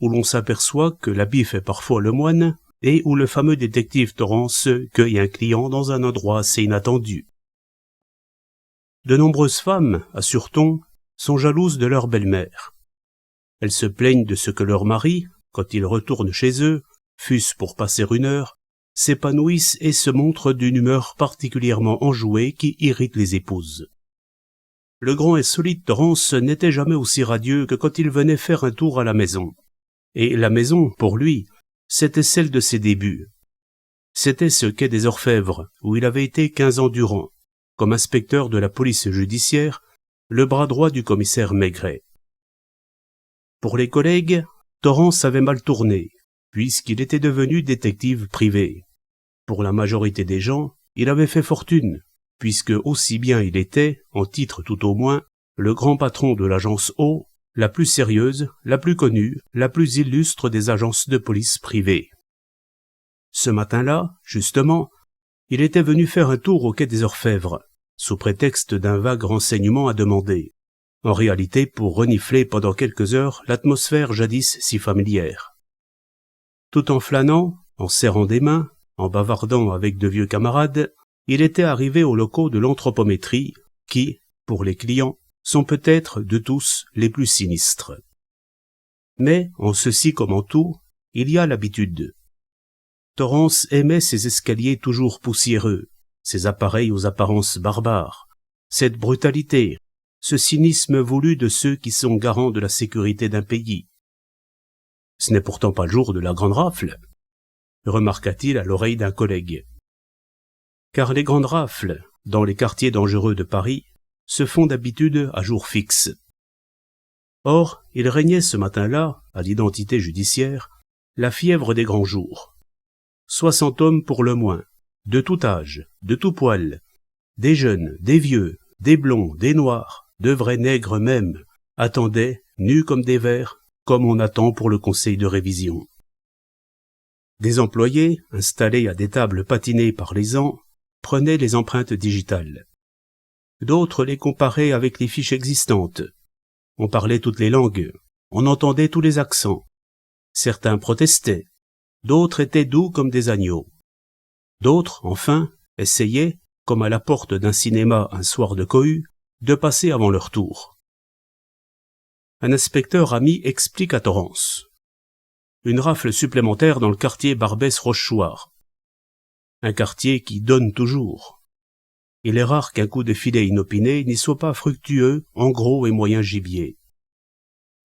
où l'on s'aperçoit que l'habit fait parfois le moine, et où le fameux détective Torrance cueille un client dans un endroit assez inattendu. De nombreuses femmes, assure-t-on, sont jalouses de leur belle-mère. Elles se plaignent de ce que leur mari, quand ils retournent chez eux, fût-ce pour passer une heure, s'épanouissent et se montrent d'une humeur particulièrement enjouée qui irrite les épouses. Le grand et solide Torrance n'était jamais aussi radieux que quand il venait faire un tour à la maison. Et la maison, pour lui, c'était celle de ses débuts. C'était ce quai des Orfèvres, où il avait été 15 ans durant, comme inspecteur de la police judiciaire, le bras droit du commissaire Maigret. Pour les collègues, Torrance avait mal tourné, puisqu'il était devenu détective privé. Pour la majorité des gens, il avait fait fortune, puisque aussi bien il était, en titre tout au moins, le grand patron de l'agence O, la plus sérieuse, la plus connue, la plus illustre des agences de police privées. Ce matin-là, justement, il était venu faire un tour au quai des Orfèvres, sous prétexte d'un vague renseignement à demander, en réalité pour renifler pendant quelques heures l'atmosphère jadis si familière. Tout en flânant, en serrant des mains, en bavardant avec de vieux camarades, il était arrivé aux locaux de l'anthropométrie, qui, pour les clients, sont peut-être de tous les plus sinistres. Mais, en ceci comme en tout, il y a l'habitude. Torrance aimait ces escaliers toujours poussiéreux, ces appareils aux apparences barbares, cette brutalité, ce cynisme voulu de ceux qui sont garants de la sécurité d'un pays. Ce n'est pourtant pas le jour de la grande rafle, remarqua-t-il à l'oreille d'un collègue. Car les grandes rafles, dans les quartiers dangereux de Paris, se font d'habitude à jour fixe. Or, il régnait ce matin-là, à l'identité judiciaire, la fièvre des grands jours. 60 hommes pour le moins, de tout âge, de tout poil, des jeunes, des vieux, des blonds, des noirs, de vrais nègres même, attendaient, nus comme des vers, comme on attend pour le conseil de révision. Des employés, installés à des tables patinées par les ans, prenaient les empreintes digitales. D'autres les comparaient avec les fiches existantes. On parlait toutes les langues, on entendait tous les accents. Certains protestaient, d'autres étaient doux comme des agneaux. D'autres, enfin, essayaient, comme à la porte d'un cinéma un soir de cohue, de passer avant leur tour. Un inspecteur ami explique à Torrance. Une rafle supplémentaire dans le quartier Barbès-Rochechouart. Un quartier qui donne toujours. Il est rare qu'un coup de filet inopiné n'y soit pas fructueux en gros et moyen gibier.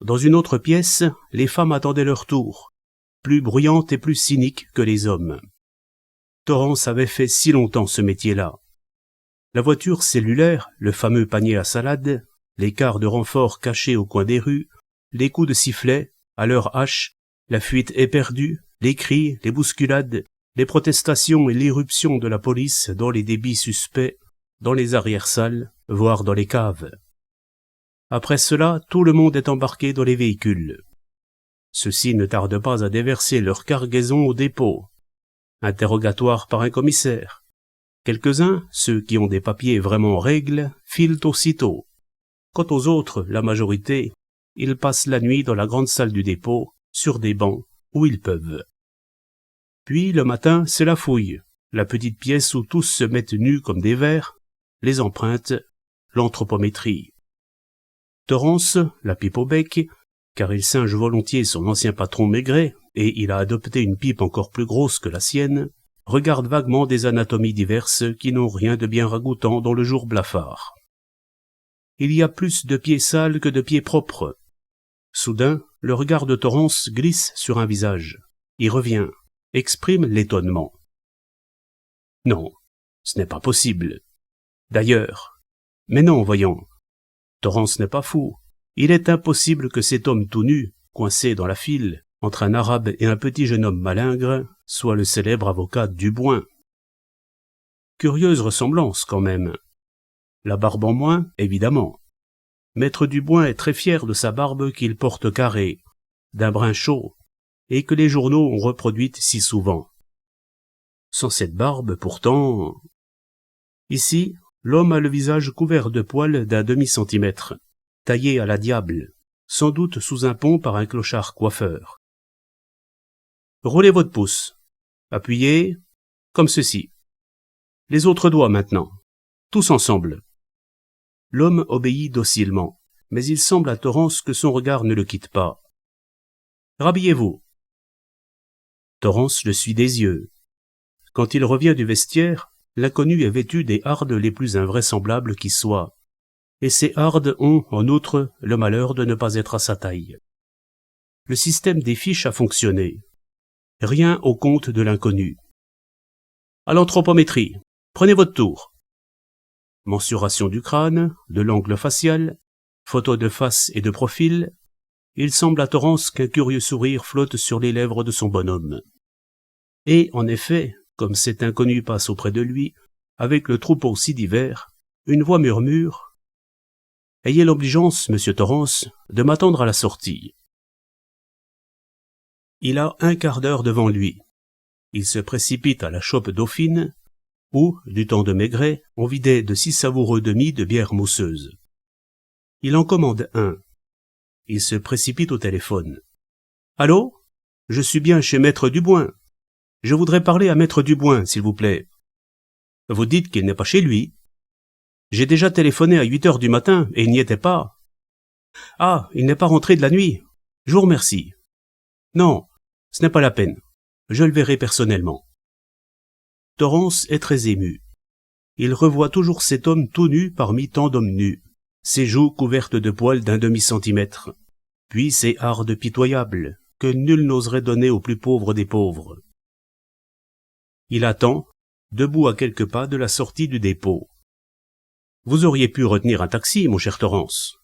Dans une autre pièce, les femmes attendaient leur tour, plus bruyantes et plus cyniques que les hommes. Torrance avait fait si longtemps ce métier-là. La voiture cellulaire, le fameux panier à salade, les quarts de renfort cachés au coin des rues, les coups de sifflet, à leur hache, la fuite éperdue, les cris, les bousculades, les protestations et l'irruption de la police dans les débits suspects, dans les arrière-salles, voire dans les caves. Après cela, tout le monde est embarqué dans les véhicules. Ceux-ci ne tardent pas à déverser leur cargaison au dépôt. Interrogatoire par un commissaire. Quelques-uns, ceux qui ont des papiers vraiment en règle, filent aussitôt. Quant aux autres, la majorité, ils passent la nuit dans la grande salle du dépôt, sur des bancs, où ils peuvent. Puis, le matin, c'est la fouille, la petite pièce où tous se mettent nus comme des vers, les empreintes, l'anthropométrie. Torrance, la pipe au bec, car il singe volontiers son ancien patron Maigret, et il a adopté une pipe encore plus grosse que la sienne, regarde vaguement des anatomies diverses qui n'ont rien de bien ragoûtant dans le jour blafard. Il y a plus de pieds sales que de pieds propres. Soudain, le regard de Torrance glisse sur un visage. Il revient, exprime l'étonnement. Non, ce n'est pas possible. D'ailleurs, mais non, voyons. Torrance n'est pas fou. Il est impossible que cet homme tout nu, coincé dans la file, entre un arabe et un petit jeune homme malingre, soit le célèbre avocat Duboin. Curieuse ressemblance, quand même. La barbe en moins, évidemment. Maître Duboin est très fier de sa barbe qu'il porte carrée, d'un brun chaud, et que les journaux ont reproduite si souvent. Sans cette barbe, pourtant... Ici, l'homme a le visage couvert de poils d'un demi-centimètre, taillé à la diable, sans doute sous un pont par un clochard coiffeur. Roulez votre pouce. Appuyez, comme ceci. Les autres doigts maintenant. Tous ensemble. L'homme obéit docilement, mais il semble à Torrance que son regard ne le quitte pas. Rhabillez-vous. Torrance le suit des yeux. Quand il revient du vestiaire, l'inconnu est vêtu des hardes les plus invraisemblables qui soient, et ces hardes ont, en outre, le malheur de ne pas être à sa taille. Le système des fiches a fonctionné. Rien au compte de l'inconnu. À l'anthropométrie, prenez votre tour. Mensuration du crâne, de l'angle facial, photo de face et de profil, il semble à Torrance qu'un curieux sourire flotte sur les lèvres de son bonhomme. Et, en effet, comme cet inconnu passe auprès de lui, avec le troupeau si divers, une voix murmure « Ayez l'obligeance, monsieur Torrance, de m'attendre à la sortie. » Il a un quart d'heure devant lui. Il se précipite à la chope Dauphine, où, du temps de Maigret, on vidait de si savoureux demi de bière mousseuse. Il en commande un. Il se précipite au téléphone. « Allô ? Je suis bien chez Maître Duboin. Je voudrais parler à Maître Duboin, s'il vous plaît. » Vous dites qu'il n'est pas chez lui. J'ai déjà téléphoné à 8 heures du matin et il n'y était pas. Ah, il n'est pas rentré de la nuit. Je vous remercie. Non, ce n'est pas la peine. Je le verrai personnellement. Torrance est très ému. Il revoit toujours cet homme tout nu parmi tant d'hommes nus, ses joues couvertes de poils d'un demi-centimètre, puis ces hardes pitoyables que nul n'oserait donner au plus pauvre des pauvres. Il attend, debout à quelques pas de la sortie du dépôt. Vous auriez pu retenir un taxi, mon cher Torrance.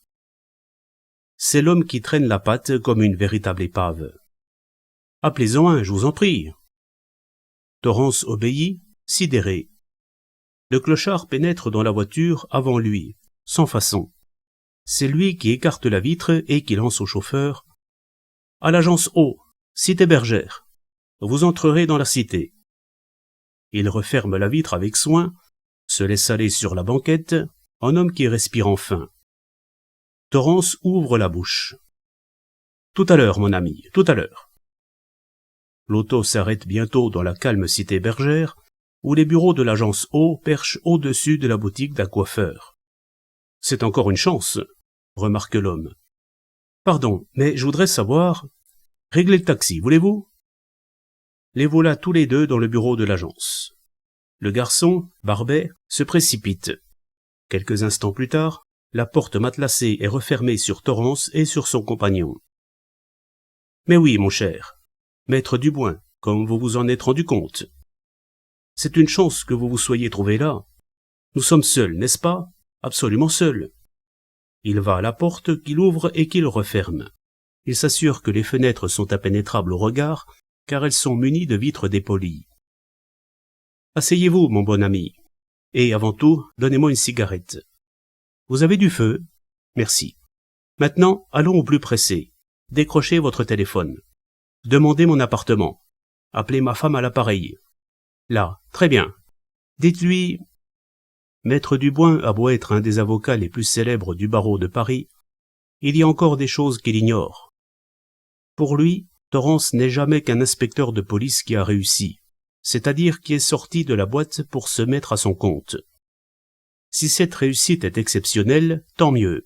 C'est l'homme qui traîne la patte comme une véritable épave. Appelez-en un, je vous en prie. Torrance obéit, sidéré. Le clochard pénètre dans la voiture avant lui, sans façon. C'est lui qui écarte la vitre et qui lance au chauffeur « À l'agence O, cité Bergère. Vous entrerez dans la cité. » Il referme la vitre avec soin, se laisse aller sur la banquette, en homme qui respire enfin. Torrance ouvre la bouche. « Tout à l'heure, mon ami, tout à l'heure. » L'auto s'arrête bientôt dans la calme cité Bergère, où les bureaux de l'agence O perchent au-dessus de la boutique d'un coiffeur. « C'est encore une chance, » remarque l'homme. « Pardon, mais je voudrais savoir... Réglez le taxi, voulez-vous » Les voilà tous les deux dans le bureau de l'agence. Le garçon, Barbet, se précipite. Quelques instants plus tard, la porte matelassée est refermée sur Torrance et sur son compagnon. « Mais oui, mon cher, Maître Duboin, comme vous vous en êtes rendu compte. C'est une chance que vous vous soyez trouvé là. Nous sommes seuls, n'est-ce pas? Absolument seuls. » Il va à la porte qu'il ouvre et qu'il referme. Il s'assure que les fenêtres sont impénétrables au regard, car elles sont munies de vitres dépolies. « Asseyez-vous, mon bon ami. Et avant tout, donnez-moi une cigarette. Vous avez du feu? Merci. Maintenant, allons au plus pressé. Décrochez votre téléphone. Demandez mon appartement. Appelez ma femme à l'appareil. Là, très bien. Dites-lui... » Maître Duboin a beau être un des avocats les plus célèbres du barreau de Paris, il y a encore des choses qu'il ignore. Pour lui, Torrance n'est jamais qu'un inspecteur de police qui a réussi, c'est-à-dire qui est sorti de la boîte pour se mettre à son compte. Si cette réussite est exceptionnelle, tant mieux.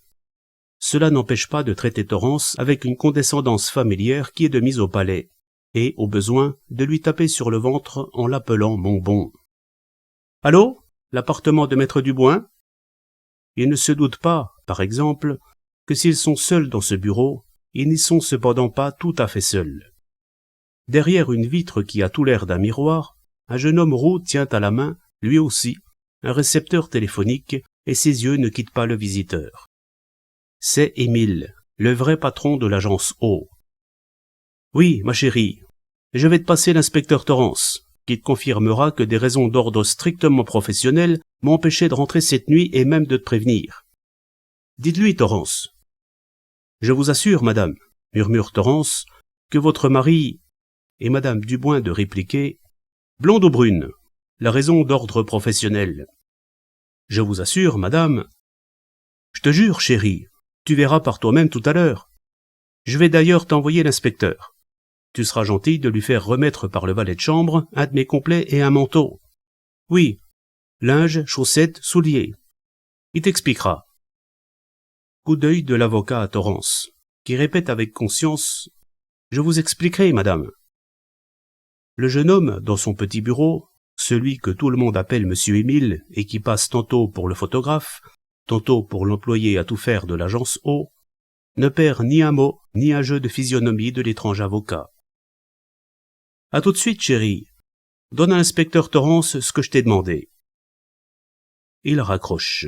Cela n'empêche pas de traiter Torrance avec une condescendance familière qui est de mise au palais, et, au besoin, de lui taper sur le ventre en l'appelant mon bon. « Allô ? L'appartement de Maître Duboin ?» Ils ne se doutent pas, par exemple, que s'ils sont seuls dans ce bureau, ils n'y sont cependant pas tout à fait seuls. Derrière une vitre qui a tout l'air d'un miroir, un jeune homme roux tient à la main, lui aussi, un récepteur téléphonique, et ses yeux ne quittent pas le visiteur. C'est Émile, le vrai patron de l'agence O. « Oui, ma chérie, je vais te passer l'inspecteur Torrance, qui te confirmera que des raisons d'ordre strictement professionnel m'empêchaient de rentrer cette nuit et même de te prévenir. Dites-lui, Torrance. »« Je vous assure, madame, » murmure Torrance, « que votre mari... » Et madame Duboin de répliquer, « Blonde ou brune, la raison d'ordre professionnel. »« Je vous assure, madame... »« Je te jure, chérie, tu verras par toi-même tout à l'heure. Je vais d'ailleurs t'envoyer l'inspecteur. tu seras gentil de lui faire remettre par le valet de chambre un de mes complets et un manteau. Oui, linge, chaussettes, souliers. Il t'expliquera. Coup d'œil de l'avocat à Torrance, qui répète avec conscience « Je vous expliquerai, madame ». Le jeune homme, dans son petit bureau, celui que tout le monde appelle Monsieur Émile et qui passe tantôt pour le photographe, tantôt pour l'employé à tout faire de l'agence O, ne perd ni un mot, ni un jeu de physionomie de l'étrange avocat. « À tout de suite, chérie. Donne à l'inspecteur Torrance ce que je t'ai demandé. » Il raccroche.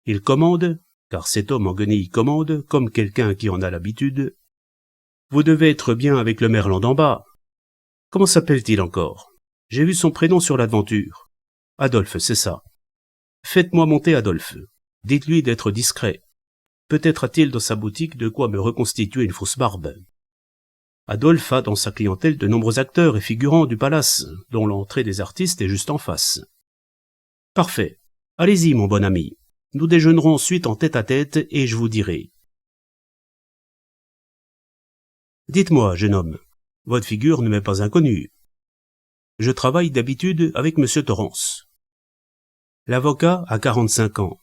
Il commande, car cet homme en guenille commande, comme quelqu'un qui en a l'habitude. « Vous devez être bien avec le merlan d'en bas. Comment s'appelle-t-il encore? J'ai vu son prénom sur l'aventure. Adolphe, c'est ça. Faites-moi monter Adolphe. Dites-lui d'être discret. Peut-être a-t-il dans sa boutique de quoi me reconstituer une fausse barbe. » Adolphe a dans sa clientèle de nombreux acteurs et figurants du palace, dont l'entrée des artistes est juste en face. Parfait. Allez-y, mon bon ami. Nous déjeunerons ensuite en tête-à-tête et je vous dirai. Dites-moi, jeune homme, votre figure ne m'est pas inconnue. Je travaille d'habitude avec Monsieur Torrance. L'avocat a 45 ans.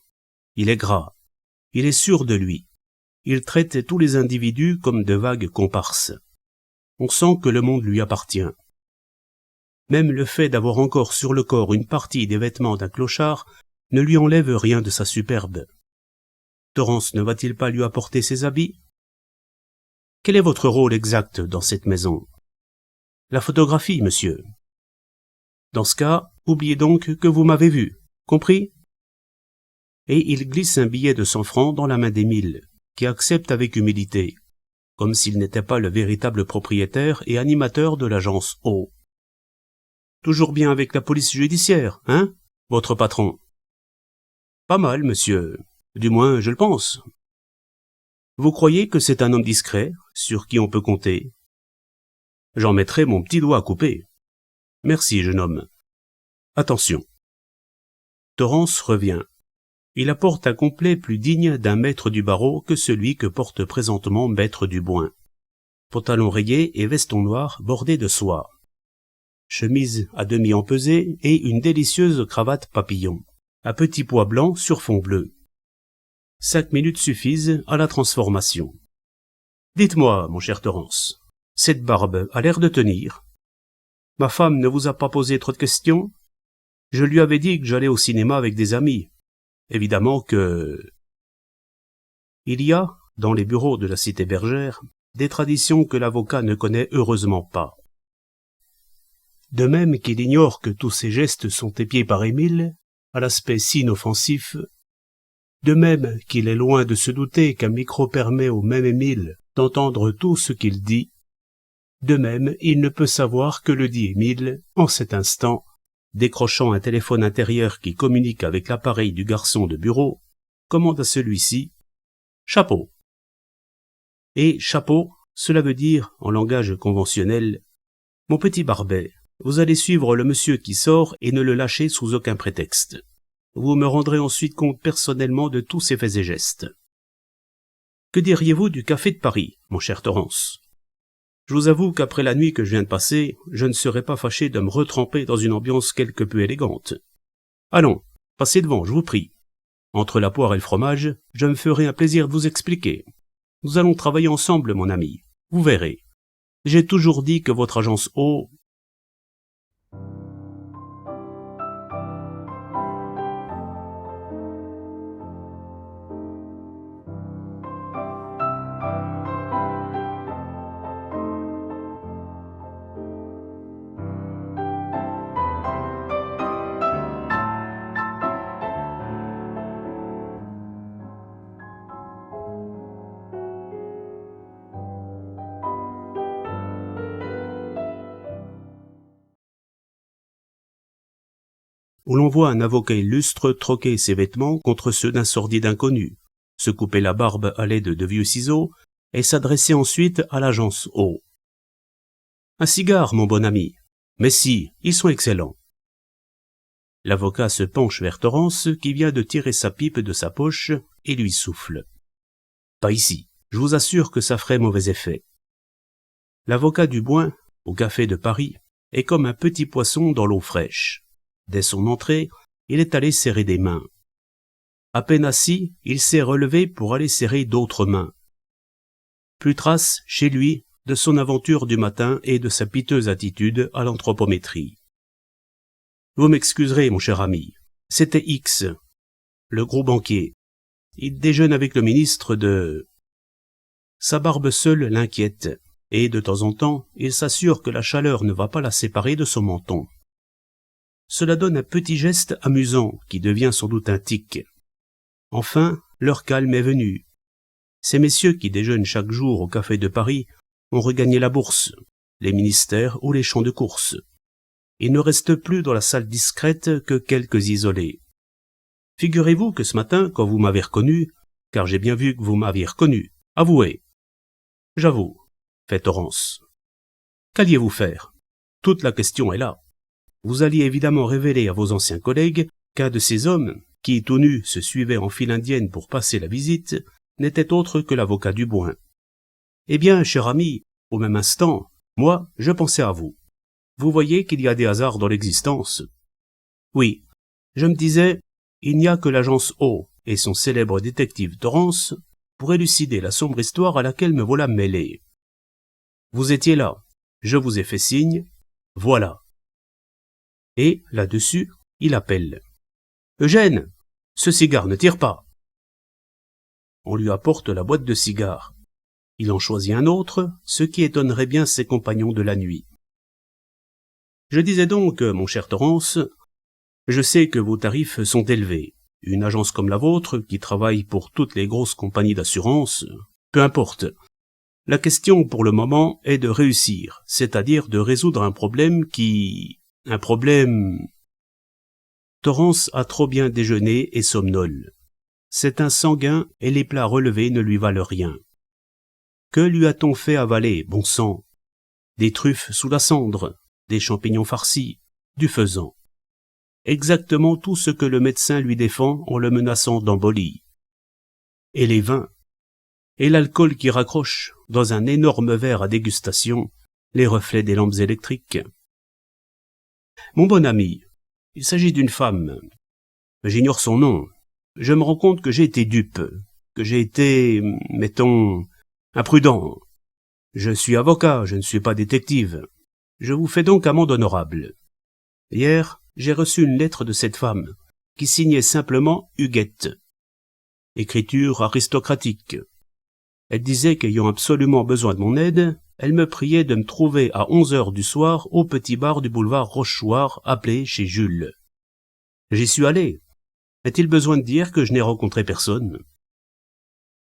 Il est gras. Il est sûr de lui. Il traite tous les individus comme de vagues comparses. On sent que le monde lui appartient. Même le fait d'avoir encore sur le corps une partie des vêtements d'un clochard ne lui enlève rien de sa superbe. Torrance ne va-t-il pas lui apporter ses habits? Quel est votre rôle exact dans cette maison? La photographie, monsieur. Dans ce cas, oubliez donc que vous m'avez vu. Compris? Et il glisse un billet de 100 francs dans la main d'Émile, qui accepte avec humilité, comme s'il n'était pas le véritable propriétaire et animateur de l'agence O. Toujours bien avec la police judiciaire, hein, votre patron? Pas mal, monsieur. Du moins, je le pense. Vous croyez que c'est un homme discret, sur qui on peut compter? J'en mettrai mon petit doigt à couper. Merci, jeune homme. Attention. Torrance revient. Il apporte un complet plus digne d'un maître du barreau que celui que porte présentement maître Duboin. Pantalon rayé et veston noir bordé de soie. Chemise à demi empesée et une délicieuse cravate papillon. Un petit pois blanc sur fond bleu. 5 minutes suffisent à la transformation. Dites-moi, mon cher Torrance, cette barbe a l'air de tenir. Ma femme ne vous a pas posé trop de questions? Je lui avais dit que j'allais au cinéma avec des amis. Évidemment que... Il y a, dans les bureaux de la cité bergère, des traditions que l'avocat ne connaît heureusement pas. De même qu'il ignore que tous ses gestes sont épiés par Émile, à l'aspect si inoffensif, de même qu'il est loin de se douter qu'un micro permet au même Émile d'entendre tout ce qu'il dit, de même il ne peut savoir que le dit Émile, en cet instant, décrochant un téléphone intérieur qui communique avec l'appareil du garçon de bureau, commande à celui-ci « Chapeau ». Et « chapeau », cela veut dire, en langage conventionnel, « Mon petit Barbet, vous allez suivre le monsieur qui sort et ne le lâcher sous aucun prétexte. Vous me rendrez ensuite compte personnellement de tous ses faits et gestes. » Que diriez-vous du café de Paris, mon cher Torrance? Je vous avoue qu'après la nuit que je viens de passer, je ne serais pas fâché de me retremper dans une ambiance quelque peu élégante. Allons, passez devant, je vous prie. Entre la poire et le fromage, je me ferai un plaisir de vous expliquer. Nous allons travailler ensemble, mon ami. Vous verrez. J'ai toujours dit que votre agence O... où l'on voit un avocat illustre troquer ses vêtements contre ceux d'un sordide inconnu, se couper la barbe à l'aide de vieux ciseaux et s'adresser ensuite à l'agence O. Un cigare, mon bon ami. Mais si, ils sont excellents. L'avocat se penche vers Torrance qui vient de tirer sa pipe de sa poche et lui souffle. Pas ici, je vous assure que ça ferait mauvais effet. L'avocat Duboin, au café de Paris, est comme un petit poisson dans l'eau fraîche. Dès son entrée, il est allé serrer des mains. À peine assis, il s'est relevé pour aller serrer d'autres mains. Plus trace, chez lui, de son aventure du matin et de sa piteuse attitude à l'anthropométrie. Vous m'excuserez, mon cher ami, c'était X, le gros banquier. Il déjeune avec le ministre de... Sa barbe seule l'inquiète, et de temps en temps, il s'assure que la chaleur ne va pas la séparer de son menton. Cela donne un petit geste amusant qui devient sans doute un tic. Enfin, leur calme est venu. Ces messieurs qui déjeunent chaque jour au café de Paris ont regagné la bourse, les ministères ou les champs de course. Il ne reste plus dans la salle discrète que quelques isolés. Figurez-vous que ce matin, quand vous m'avez reconnu, car j'ai bien vu que vous m'aviez reconnu, avouez. J'avoue, fait Torrance. Qu'alliez-vous faire? Toute la question est là. Vous alliez évidemment révéler à vos anciens collègues qu'un de ces hommes, qui tout nus se suivaient en file indienne pour passer la visite, n'était autre que l'avocat Duboin. Eh bien, cher ami, au même instant, moi, je pensais à vous. Vous voyez qu'il y a des hasards dans l'existence. Oui, je me disais, il n'y a que l'agence O et son célèbre détective Torrance pour élucider la sombre histoire à laquelle me voilà mêlé. Vous étiez là, je vous ai fait signe, voilà. Et, là-dessus, il appelle. Eugène, ce cigare ne tire pas. On lui apporte la boîte de cigares. Il en choisit un autre, ce qui étonnerait bien ses compagnons de la nuit. Je disais donc, mon cher Torrance, je sais que vos tarifs sont élevés. Une agence comme la vôtre, qui travaille pour toutes les grosses compagnies d'assurance, peu importe. La question pour le moment est de réussir, c'est-à-dire de résoudre un problème Un problème... Torrance a trop bien déjeuné et somnole. C'est un sanguin et les plats relevés ne lui valent rien. Que lui a-t-on fait avaler, bon sang? Des truffes sous la cendre, des champignons farcis, du faisan. Exactement tout ce que le médecin lui défend en le menaçant d'embolie. Et les vins, et l'alcool qui raccroche, dans un énorme verre à dégustation, les reflets des lampes électriques. Mon bon ami, il s'agit d'une femme. J'ignore son nom. Je me rends compte que j'ai été dupe, que j'ai été, mettons, imprudent. Je suis avocat, je ne suis pas détective. Je vous fais donc amende honorable. Hier, j'ai reçu une lettre de cette femme, qui signait simplement Huguette. Écriture aristocratique. Elle disait qu'ayant absolument besoin de mon aide, elle me priait de me trouver à 11h du soir au petit bar du boulevard Rochechouart appelé chez Jules. J'y suis allé. Est-il besoin de dire que je n'ai rencontré personne?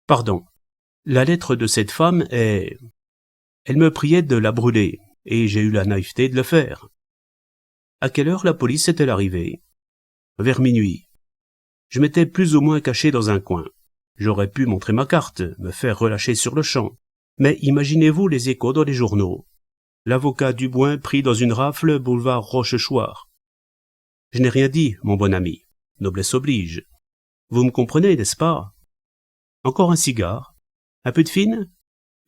Pardon. La lettre de cette femme est... Elle me priait de la brûler, et j'ai eu la naïveté de le faire. À quelle heure la police est-elle arrivée? Vers minuit. Je m'étais plus ou moins caché dans un coin. J'aurais pu montrer ma carte, me faire relâcher sur le champ. Mais imaginez-vous les échos dans les journaux. L'avocat Duboin pris dans une rafle boulevard Rochechouart. Je n'ai rien dit, mon bon ami. Noblesse oblige. Vous me comprenez, n'est-ce pas? Encore un cigare? Un peu de fine?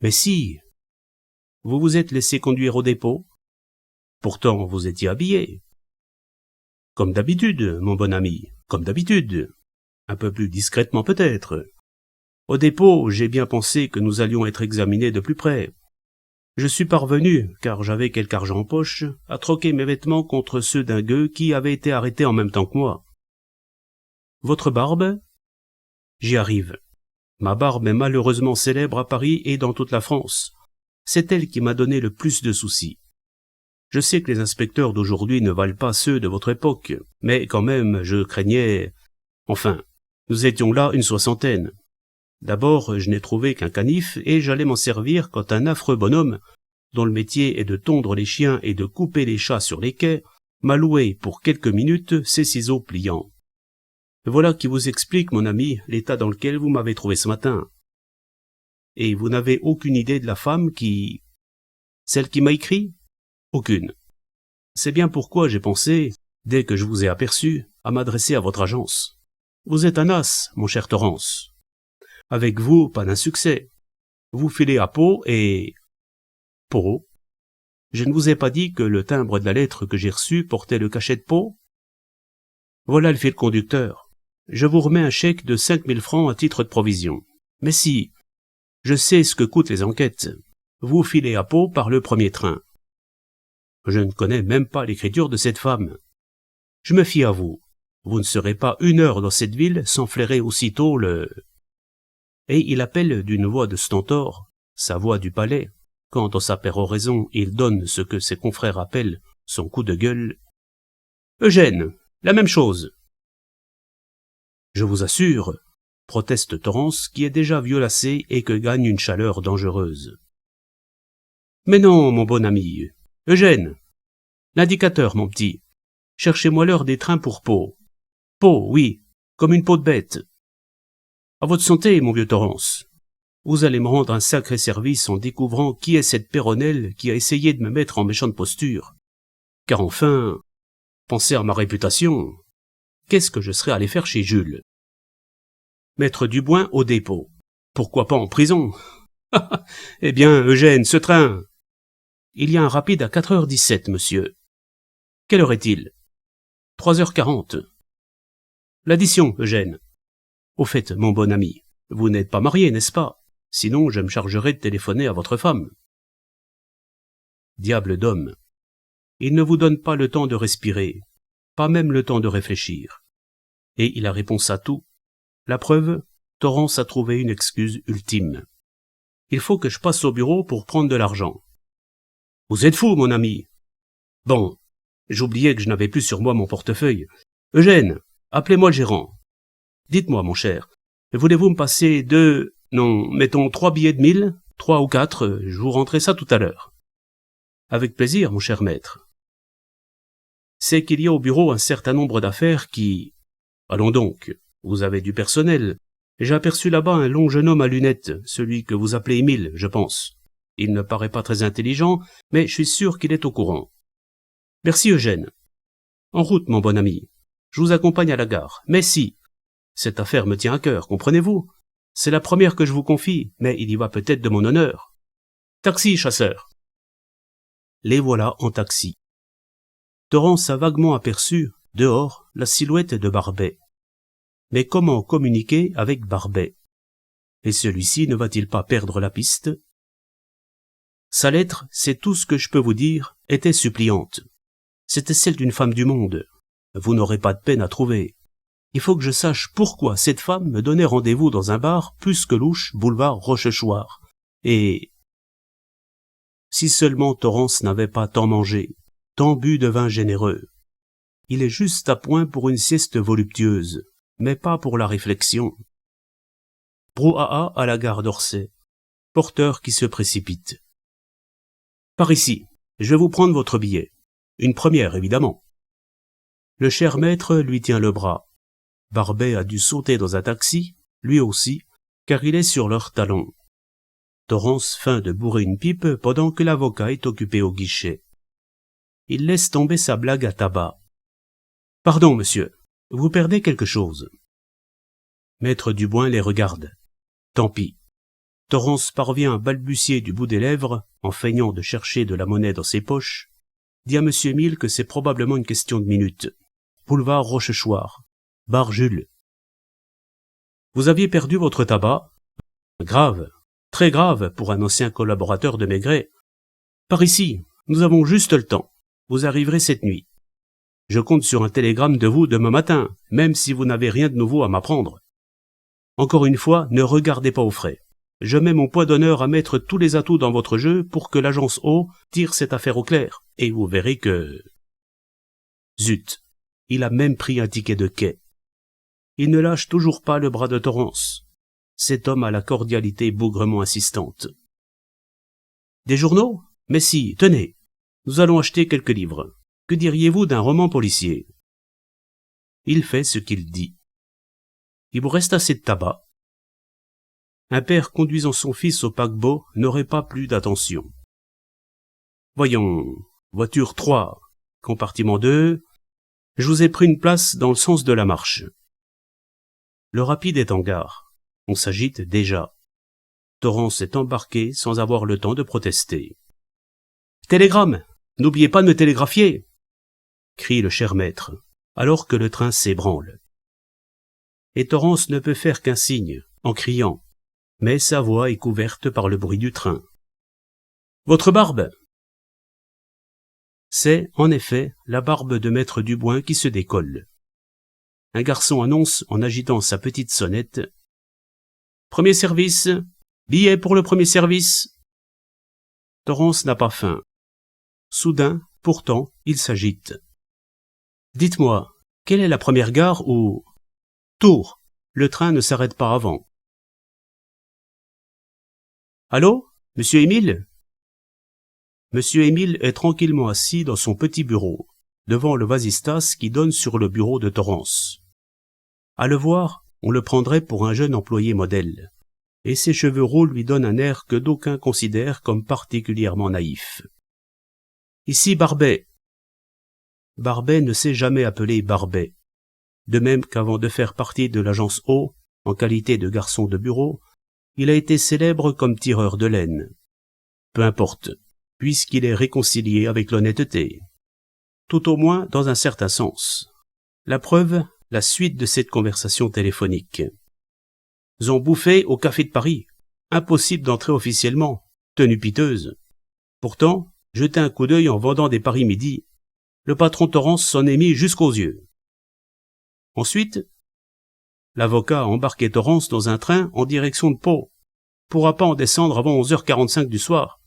Mais si. Vous vous êtes laissé conduire au dépôt? Pourtant, vous étiez habillé. Comme d'habitude, mon bon ami, comme d'habitude. Un peu plus discrètement peut-être. Au dépôt, j'ai bien pensé que nous allions être examinés de plus près. Je suis parvenu, car j'avais quelque argent en poche, à troquer mes vêtements contre ceux d'un gueux qui avait été arrêté en même temps que moi. Votre barbe? J'y arrive. Ma barbe est malheureusement célèbre à Paris et dans toute la France. C'est elle qui m'a donné le plus de soucis. Je sais que les inspecteurs d'aujourd'hui ne valent pas ceux de votre époque, mais quand même, je craignais... Enfin, nous étions là une soixantaine. D'abord, je n'ai trouvé qu'un canif et j'allais m'en servir quand un affreux bonhomme, dont le métier est de tondre les chiens et de couper les chats sur les quais, m'a loué pour quelques minutes ses ciseaux pliants. Voilà qui vous explique, mon ami, l'état dans lequel vous m'avez trouvé ce matin. Et vous n'avez aucune idée de la femme qui... Celle qui m'a écrit? Aucune. C'est bien pourquoi j'ai pensé, dès que je vous ai aperçu, à m'adresser à votre agence. Vous êtes un as, mon cher Torrance. Avec vous, pas d'insuccès. Vous filez à Pau et... Pau? Je ne vous ai pas dit que le timbre de la lettre que j'ai reçue portait le cachet de Pau? Voilà le fil conducteur. Je vous remets un chèque de 5000 francs à titre de provision. Mais si, je sais ce que coûtent les enquêtes. Vous filez à Pau par le premier train. Je ne connais même pas l'écriture de cette femme. Je me fie à vous. Vous ne serez pas 1 heure dans cette ville sans flairer aussitôt le... Et il appelle d'une voix de stentor, sa voix du palais, quand dans sa péroraison il donne ce que ses confrères appellent son coup de gueule. Eugène, la même chose. Je vous assure, proteste Torrance, qui est déjà violacé et que gagne une chaleur dangereuse. Mais non, mon bon ami. Eugène, l'indicateur, mon petit. Cherchez-moi l'heure des trains pour Pau. Pau, oui, comme une peau de bête. À votre santé, mon vieux Torrance. Vous allez me rendre un sacré service en découvrant qui est cette péronnelle qui a essayé de me mettre en méchante posture. Car enfin, pensez à ma réputation. Qu'est-ce que je serais allé faire chez Jules? Maître Dubois au dépôt. Pourquoi pas en prison? Eh bien, Eugène, ce train. Il y a un rapide à 4h17, monsieur. Quelle heure est-il? 3h40. L'addition, Eugène. Au fait, mon bon ami, vous n'êtes pas marié, n'est-ce pas? Sinon, je me chargerai de téléphoner à votre femme. Diable d'homme. Il ne vous donne pas le temps de respirer, pas même le temps de réfléchir. Et il a réponse à tout. La preuve, Torrance a trouvé une excuse ultime. Il faut que je passe au bureau pour prendre de l'argent. Vous êtes fou, mon ami. Bon, j'oubliais que je n'avais plus sur moi mon portefeuille. Eugène, appelez-moi le gérant. Dites-moi, mon cher, voulez-vous me passer mettons 3 billets de 1000, 3 ou 4, je vous rentrerai ça tout à l'heure. Avec plaisir, mon cher maître. C'est qu'il y a au bureau un certain nombre d'affaires qui... Allons donc, vous avez du personnel. J'ai aperçu là-bas un long jeune homme à lunettes, celui que vous appelez Émile, je pense. Il ne paraît pas très intelligent, mais je suis sûr qu'il est au courant. Merci, Eugène. En route, mon bon ami. Je vous accompagne à la gare. Mais si, cette affaire me tient à cœur, comprenez-vous? C'est la première que je vous confie, mais il y va peut-être de mon honneur. Taxi, chasseur. Les voilà en taxi. Torrance a vaguement aperçu, dehors, la silhouette de Barbet. Mais comment communiquer avec Barbet? Et celui-ci ne va-t-il pas perdre la piste? Sa lettre, c'est tout ce que je peux vous dire, était suppliante. C'était celle d'une femme du monde. Vous n'aurez pas de peine à trouver. Il faut que je sache pourquoi cette femme me donnait rendez-vous dans un bar plus que louche, boulevard Rochechouart. Et... si seulement Torrance n'avait pas tant mangé, tant bu de vin généreux. Il est juste à point pour une sieste voluptueuse, mais pas pour la réflexion. Brouhaha à la gare d'Orsay. Porteur qui se précipite. Par ici, je vais vous prendre votre billet. Une première, évidemment. Le cher maître lui tient le bras. Barbet a dû sauter dans un taxi, lui aussi, car il est sur leurs talons. Torrance feint de bourrer une pipe pendant que l'avocat est occupé au guichet. Il laisse tomber sa blague à tabac. « Pardon, monsieur, vous perdez quelque chose. » Maître Dubois les regarde. Tant pis. Torrance parvient à balbutier du bout des lèvres, en feignant de chercher de la monnaie dans ses poches, dit à monsieur Émile que c'est probablement une question de minutes. Boulevard Rochechouart. Bar Jules. Vous aviez perdu votre tabac? Grave, très grave pour un ancien collaborateur de Maigret. Par ici, nous avons juste le temps. Vous arriverez cette nuit. Je compte sur un télégramme de vous demain matin, même si vous n'avez rien de nouveau à m'apprendre. Encore une fois, ne regardez pas aux frais. Je mets mon poids d'honneur à mettre tous les atouts dans votre jeu pour que l'agence O tire cette affaire au clair, et vous verrez que... Zut, il a même pris un ticket de quai. Il ne lâche toujours pas le bras de Torrance. Cet homme a la cordialité bougrement insistante. Des journaux? Mais si, tenez, nous allons acheter quelques livres. Que diriez-vous d'un roman policier? Il fait ce qu'il dit. Il vous reste assez de tabac. Un père conduisant son fils au paquebot n'aurait pas plus d'attention. Voyons, voiture 3, compartiment 2, je vous ai pris une place dans le sens de la marche. Le rapide est en gare. On s'agite déjà. Torrance est embarqué sans avoir le temps de protester. Télégramme! N'oubliez pas de me télégraphier! Crie le cher maître, alors que le train s'ébranle. Et Torrance ne peut faire qu'un signe, en criant, mais sa voix est couverte par le bruit du train. Votre barbe! C'est, en effet, la barbe de maître Dubois qui se décolle. Un garçon annonce en agitant sa petite sonnette. Premier service! Billet pour le premier service! Torrance n'a pas faim. Soudain, pourtant, il s'agite. Dites-moi, quelle est la première gare où... Tours! Le train ne s'arrête pas avant. Allô? Monsieur Émile? Monsieur Émile est tranquillement assis dans son petit bureau, devant le vasistas qui donne sur le bureau de Torrance. À le voir, on le prendrait pour un jeune employé modèle, et ses cheveux roux lui donnent un air que d'aucuns considèrent comme particulièrement naïf. Ici Barbet. Barbet ne s'est jamais appelé Barbet, de même qu'avant de faire partie de l'agence O, en qualité de garçon de bureau, il a été célèbre comme tireur de laine. Peu importe, puisqu'il est réconcilié avec l'honnêteté. Tout au moins dans un certain sens. La preuve, la suite de cette conversation téléphonique. Ils ont bouffé au Café de Paris. Impossible d'entrer officiellement. Tenue piteuse. Pourtant, jeter un coup d'œil en vendant des paris midi, le patron Torrance s'en est mis jusqu'aux yeux. Ensuite, l'avocat a embarqué Torrance dans un train en direction de Pau. Pourra pas en descendre avant 11h45 du soir.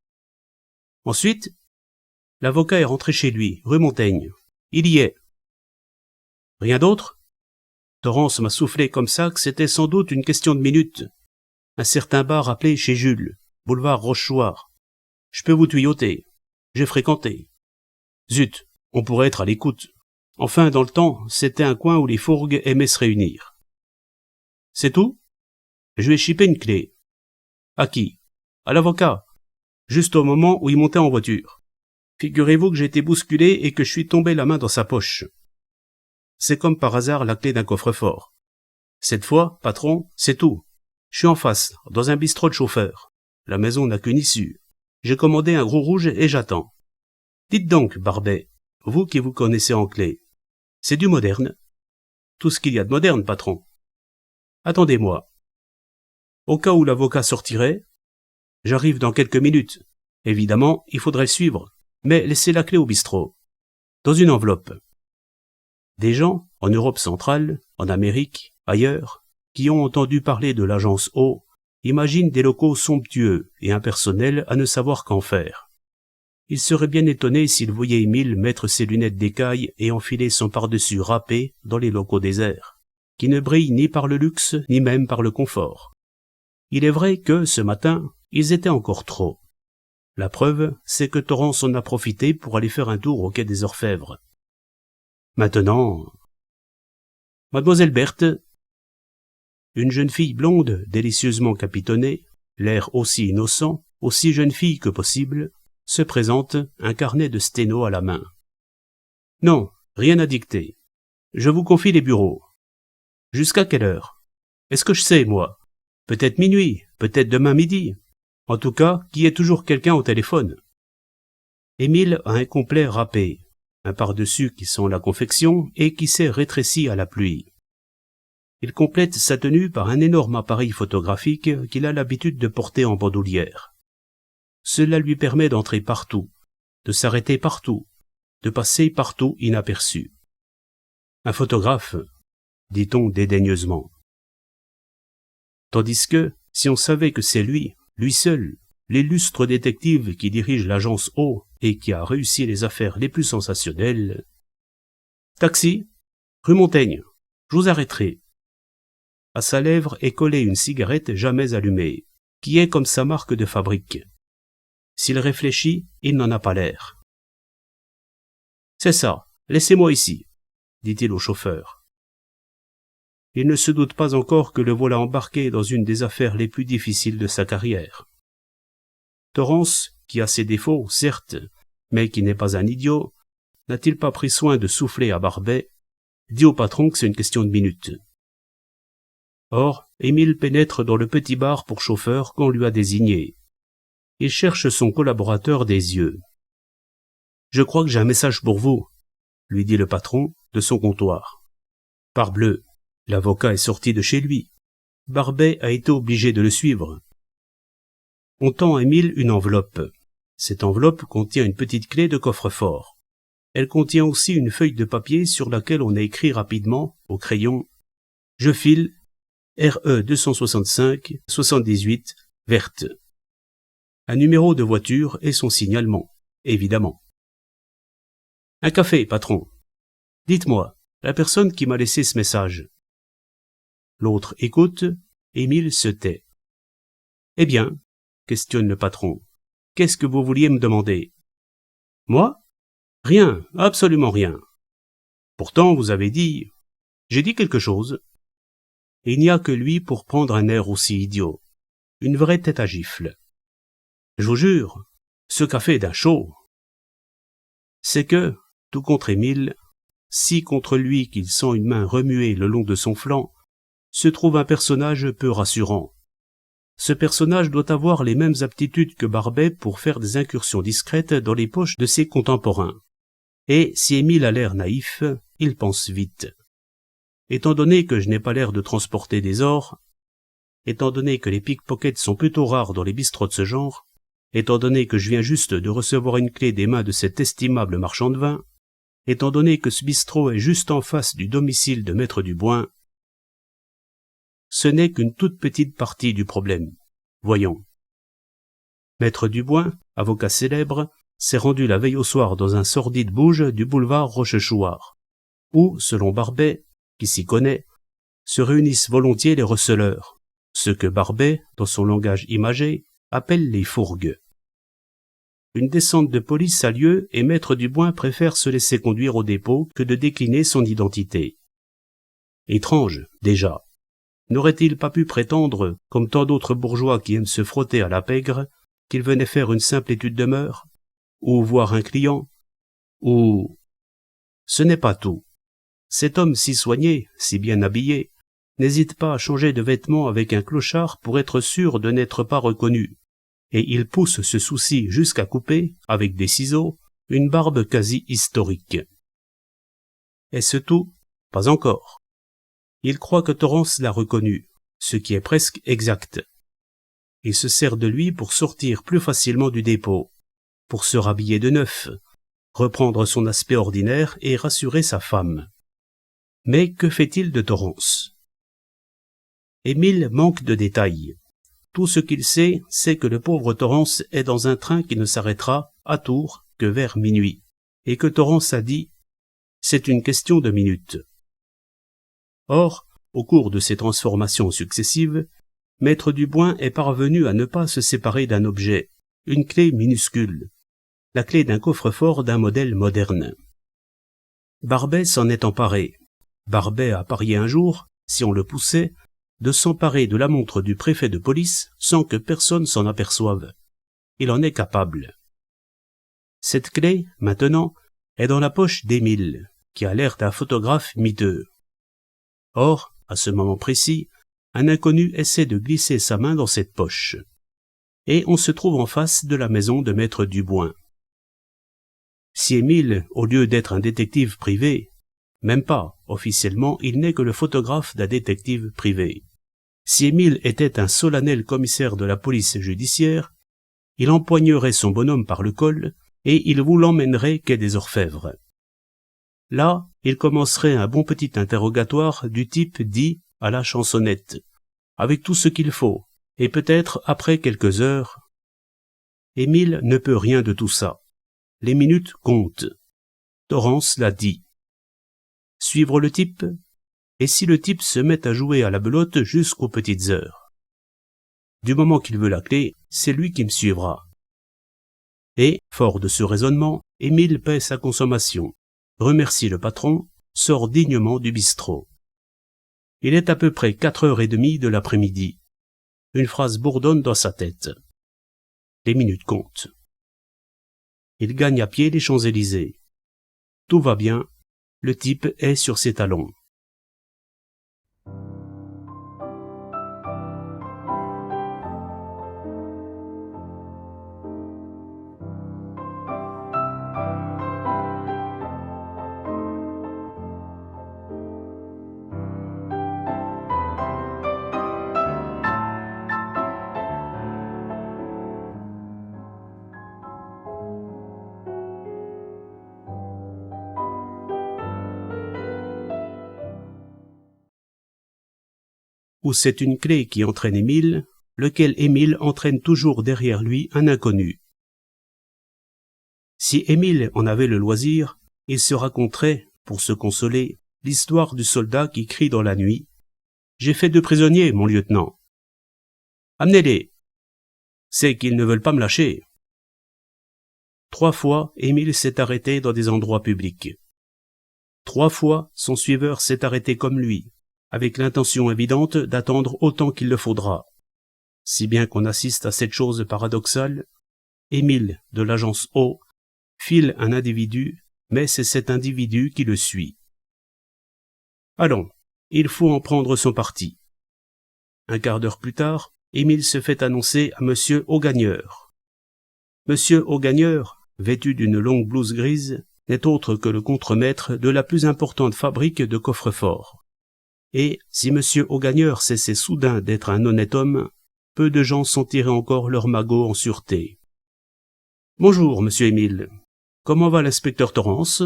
Ensuite, l'avocat est rentré chez lui, rue Montaigne. Il y est. Rien d'autre? Torrance m'a soufflé comme ça que c'était sans doute une question de minutes. Un certain bar appelé chez Jules, boulevard Rochechouart. Je peux vous tuyauter. J'ai fréquenté. Zut, on pourrait être à l'écoute. Enfin, dans le temps, c'était un coin où les fourgues aimaient se réunir. C'est tout? Je lui ai chippé une clé. À qui? À l'avocat. Juste au moment où il montait en voiture. Figurez-vous que j'ai été bousculé et que je suis tombé la main dans sa poche. C'est comme par hasard la clé d'un coffre-fort. Cette fois, patron, c'est tout. Je suis en face, dans un bistrot de chauffeur. La maison n'a qu'une issue. J'ai commandé un gros rouge et j'attends. Dites donc, Barbet, vous qui vous connaissez en clé, c'est du moderne. Tout ce qu'il y a de moderne, patron. Attendez-moi. Au cas où l'avocat sortirait, j'arrive dans quelques minutes. Évidemment, il faudrait le suivre, mais laissez la clé au bistrot. Dans une enveloppe. Des gens, en Europe centrale, en Amérique, ailleurs, qui ont entendu parler de l'agence O, imaginent des locaux somptueux et impersonnels à ne savoir qu'en faire. Ils seraient bien étonnés s'ils voyaient Émile mettre ses lunettes d'écaille et enfiler son pardessus râpé dans les locaux déserts, qui ne brillent ni par le luxe, ni même par le confort. Il est vrai que, ce matin, ils étaient encore trop. La preuve, c'est que Torrance en a profité pour aller faire un tour au quai des Orfèvres. Maintenant... Mademoiselle Berthe, une jeune fille blonde, délicieusement capitonnée, l'air aussi innocent, aussi jeune fille que possible, se présente, un carnet de sténo à la main. Non, rien à dicter. Je vous confie les bureaux. Jusqu'à quelle heure? Est-ce que je sais, moi? Peut-être minuit, peut-être demain midi. En tout cas, qu'il y ait toujours quelqu'un au téléphone. Émile a un complet râpé, un pardessus qui sent la confection et qui s'est rétréci à la pluie. Il complète sa tenue par un énorme appareil photographique qu'il a l'habitude de porter en bandoulière. Cela lui permet d'entrer partout, de s'arrêter partout, de passer partout inaperçu. Un photographe, dit-on dédaigneusement. Tandis que, si on savait que c'est lui seul, l'illustre détective qui dirige l'agence O et qui a réussi les affaires les plus sensationnelles... Taxi, rue Montaigne, je vous arrêterai. À sa lèvre est collée une cigarette jamais allumée, qui est comme sa marque de fabrique. S'il réfléchit, il n'en a pas l'air. C'est ça, laissez-moi ici, dit-il au chauffeur. Il ne se doute pas encore que le voilà embarqué dans une des affaires les plus difficiles de sa carrière. Torrance, qui a ses défauts, certes, mais qui n'est pas un idiot, n'a-t-il pas pris soin de souffler à Barbet, dit au patron que c'est une question de minutes. Or, Émile pénètre dans le petit bar pour chauffeur qu'on lui a désigné. Il cherche son collaborateur des yeux. Je crois que j'ai un message pour vous, lui dit le patron de son comptoir. Parbleu, l'avocat est sorti de chez lui. Barbet a été obligé de le suivre. On tend à Émile une enveloppe. Cette enveloppe contient une petite clé de coffre-fort. Elle contient aussi une feuille de papier sur laquelle on a écrit rapidement, au crayon, « Je file, RE 265 78 verte ». Un numéro de voiture et son signalement, évidemment. Un café, patron. Dites-moi, la personne qui m'a laissé ce message. L'autre écoute, Émile se tait. Eh bien, questionne le patron, qu'est-ce que vous vouliez me demander? Moi? Rien, absolument rien. Pourtant, vous avez dit... J'ai dit quelque chose. Il n'y a que lui pour prendre un air aussi idiot. Une vraie tête à gifle. Je vous jure, ce café est d'un chaud. C'est que, tout contre Émile, si contre lui qu'il sent une main remuer le long de son flanc, se trouve un personnage peu rassurant. Ce personnage doit avoir les mêmes aptitudes que Barbet pour faire des incursions discrètes dans les poches de ses contemporains. Et si Émile a l'air naïf, il pense vite. Étant donné que je n'ai pas l'air de transporter des ors, étant donné que les pickpockets sont plutôt rares dans les bistrots de ce genre, étant donné que je viens juste de recevoir une clé des mains de cet estimable marchand de vin, étant donné que ce bistrot est juste en face du domicile de Maître Dubois, ce n'est qu'une toute petite partie du problème. Voyons. Maître Dubois, avocat célèbre, s'est rendu la veille au soir dans un sordide bouge du boulevard Rochechouart, où, selon Barbet, qui s'y connaît, se réunissent volontiers les receleurs, ce que Barbet, dans son langage imagé, appelle les fourgues. Une descente de police a lieu et Maître Dubois préfère se laisser conduire au dépôt que de décliner son identité. Étrange, déjà. N'aurait-il pas pu prétendre, comme tant d'autres bourgeois qui aiment se frotter à la pègre, qu'il venait faire une simple étude de mœurs, ou voir un client, ou... Ce n'est pas tout. Cet homme si soigné, si bien habillé, n'hésite pas à changer de vêtements avec un clochard pour être sûr de n'être pas reconnu, et il pousse ce souci jusqu'à couper, avec des ciseaux, une barbe quasi historique. Est-ce tout? Pas encore. Il croit que Torrance l'a reconnu, ce qui est presque exact. Il se sert de lui pour sortir plus facilement du dépôt, pour se rhabiller de neuf, reprendre son aspect ordinaire et rassurer sa femme. Mais que fait-il de Torrance? Émile manque de détails. Tout ce qu'il sait, c'est que le pauvre Torrance est dans un train qui ne s'arrêtera, à Tours, que vers minuit, et que Torrance a dit « c'est une question de minutes ». Or, au cours de ces transformations successives, Maître Dubois est parvenu à ne pas se séparer d'un objet, une clé minuscule, la clé d'un coffre-fort d'un modèle moderne. Barbet s'en est emparé. Barbet a parié un jour, si on le poussait, de s'emparer de la montre du préfet de police sans que personne s'en aperçoive. Il en est capable. Cette clé, maintenant, est dans la poche d'Émile, qui a l'air d'un photographe miteux. Or, à ce moment précis, un inconnu essaie de glisser sa main dans cette poche. Et on se trouve en face de la maison de Maître Dubois. Si Émile, au lieu d'être un détective privé, même pas, officiellement, il n'est que le photographe d'un détective privé. Si Émile était un solennel commissaire de la police judiciaire, il empoignerait son bonhomme par le col et il vous l'emmènerait quai des Orfèvres. Là, il commencerait un bon petit interrogatoire du type dit à la chansonnette, avec tout ce qu'il faut, et peut-être après quelques heures. Émile ne peut rien de tout ça. Les minutes comptent. Torrance l'a dit. Suivre le type, et si le type se met à jouer à la belote jusqu'aux petites heures. Du moment qu'il veut la clé, c'est lui qui me suivra. Et, fort de ce raisonnement, Émile paie sa consommation, remercie le patron, sort dignement du bistrot. Il est à peu près 4h30 de l'après-midi. Une phrase bourdonne dans sa tête. Les minutes comptent. Il gagne à pied les Champs-Élysées. Tout va bien, le type est sur ses talons. ou c'est une clé qui entraîne Émile, lequel Émile entraîne toujours derrière lui un inconnu. Si Émile en avait le loisir, il se raconterait, pour se consoler, l'histoire du soldat qui crie dans la nuit « J'ai fait 2 prisonniers, mon lieutenant. Amenez-les. C'est qu'ils ne veulent pas me lâcher. » 3 fois, Émile s'est arrêté dans des endroits publics. 3 fois, son suiveur s'est arrêté comme lui, avec l'intention évidente d'attendre autant qu'il le faudra. Si bien qu'on assiste à cette chose paradoxale, Émile, de l'agence O, file un individu, mais c'est cet individu qui le suit. Allons, il faut en prendre son parti. Un quart d'heure plus tard, Émile se fait annoncer à Monsieur Augagneur. Monsieur Augagneur, vêtu d'une longue blouse grise, n'est autre que le contremaître de la plus importante fabrique de coffres-forts. Et, si Monsieur Augagneur cessait soudain d'être un honnête homme, peu de gens sentiraient encore leur magot en sûreté. « Bonjour, Monsieur Émile. Comment va l'inspecteur Torrance?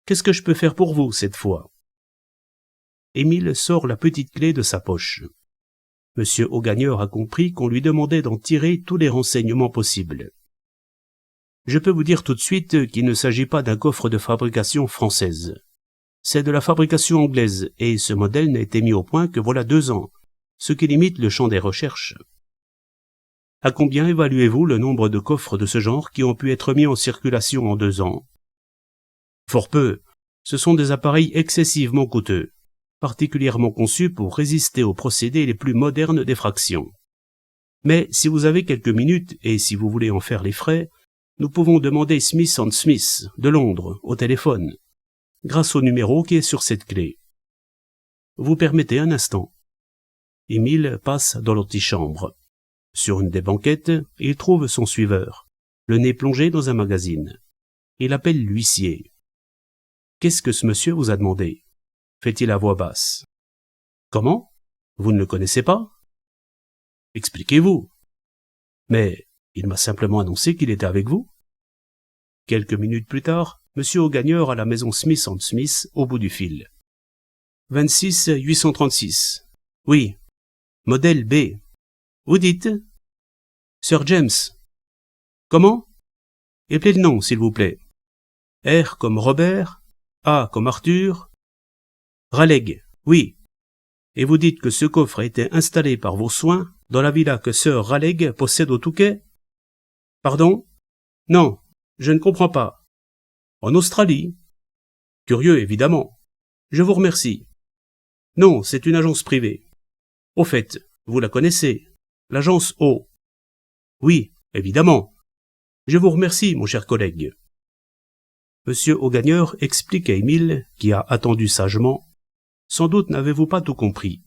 Qu'est-ce que je peux faire pour vous cette fois ?» Émile sort la petite clé de sa poche. Monsieur Augagneur a compris qu'on lui demandait d'en tirer tous les renseignements possibles. Je peux vous dire tout de suite qu'il ne s'agit pas d'un coffre de fabrication française. C'est de la fabrication anglaise, et ce modèle n'a été mis au point que voilà 2 ans, ce qui limite le champ des recherches. À combien évaluez-vous le nombre de coffres de ce genre qui ont pu être mis en circulation en 2 ans? Fort peu. Ce sont des appareils excessivement coûteux, particulièrement conçus pour résister aux procédés les plus modernes d'effraction. Mais si vous avez quelques minutes, et si vous voulez en faire les frais, nous pouvons demander Smith & Smith, de Londres, au téléphone, grâce au numéro qui est sur cette clé. Vous permettez un instant. Émile passe dans l'antichambre. Sur une des banquettes, il trouve son suiveur, le nez plongé dans un magazine. Il appelle l'huissier. « Qu'est-ce que ce monsieur vous a demandé ?» fait-il à voix basse. « Comment? Vous ne le connaissez pas? » « Expliquez-vous. »« Mais il m'a simplement annoncé qu'il était avec vous. » Quelques minutes plus tard, Monsieur Augagneur à la maison Smith & Smith au bout du fil. 26 836. Oui. Modèle B. Vous dites? Sir James. Comment? Appelez le nom, s'il vous plaît. R comme Robert, A comme Arthur. Raleigh, oui. Et vous dites que ce coffre a été installé par vos soins dans la villa que Sir Raleigh possède au Touquet? Pardon? Non, je ne comprends pas. En Australie? Curieux, évidemment. Je vous remercie. Non, c'est une agence privée. Au fait, vous la connaissez, l'agence O. Oui, évidemment. Je vous remercie, mon cher collègue. Monsieur Augagneur explique à Émile, qui a attendu sagement. Sans doute n'avez-vous pas tout compris.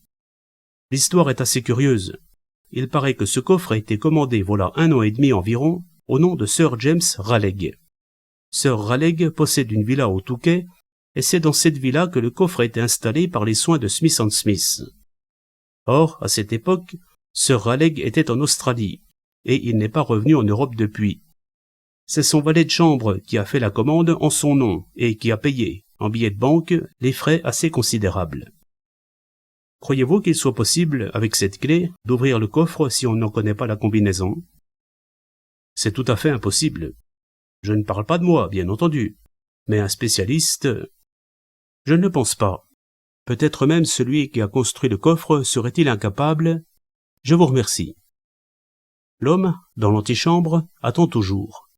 L'histoire est assez curieuse. Il paraît que ce coffre a été commandé voilà 1 an et demi environ, au nom de Sir James Raleigh. Sir Raleigh possède une villa au Touquet, et c'est dans cette villa que le coffre a été installé par les soins de Smith & Smith. Or, à cette époque, Sir Raleigh était en Australie, et il n'est pas revenu en Europe depuis. C'est son valet de chambre qui a fait la commande en son nom et qui a payé, en billets de banque, les frais assez considérables. Croyez-vous qu'il soit possible, avec cette clé, d'ouvrir le coffre si on n'en connaît pas la combinaison? C'est tout à fait impossible. Je ne parle pas de moi, bien entendu, mais un spécialiste... Je ne le pense pas. Peut-être même celui qui a construit le coffre serait-il incapable? Je vous remercie. L'homme, dans l'antichambre, attend toujours.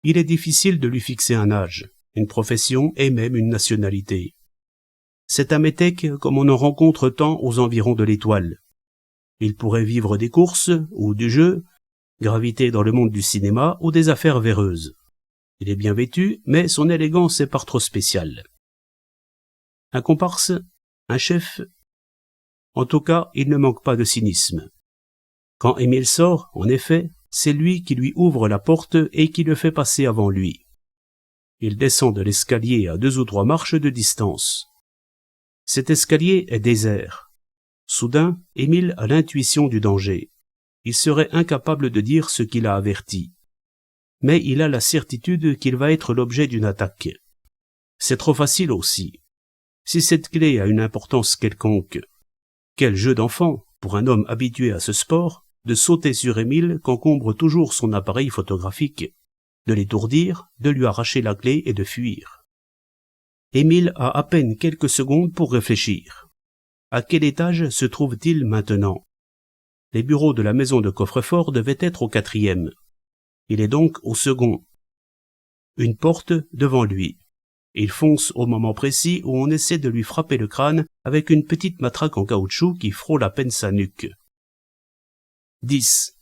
Il est difficile de lui fixer un âge, une profession et même une nationalité. C'est un métèque comme on en rencontre tant aux environs de l'Étoile. Il pourrait vivre des courses ou du jeu, graviter dans le monde du cinéma ou des affaires véreuses. Il est bien vêtu, mais son élégance est par trop spéciale. Un comparse, un chef, en tout cas, il ne manque pas de cynisme. Quand Émile sort, en effet, c'est lui qui lui ouvre la porte et qui le fait passer avant lui. Il descend de l'escalier à 2 ou 3 marches de distance. Cet escalier est désert. Soudain, Émile a l'intuition du danger. Il serait incapable de dire ce qui l'a averti. Mais il a la certitude qu'il va être l'objet d'une attaque. C'est trop facile aussi. Si cette clé a une importance quelconque, Quel jeu d'enfant, pour un homme habitué à ce sport, de sauter sur Émile qu'encombre toujours son appareil photographique, de l'étourdir, de lui arracher la clé et de fuir. Émile a à peine quelques secondes pour réfléchir. À quel étage se trouve-t-il maintenant? Les bureaux de la maison de coffre-fort devaient être au 4e. Il est donc au second. Une porte devant lui. Il fonce au moment précis où on essaie de lui frapper le crâne avec une petite matraque en caoutchouc qui frôle à peine sa nuque. 10.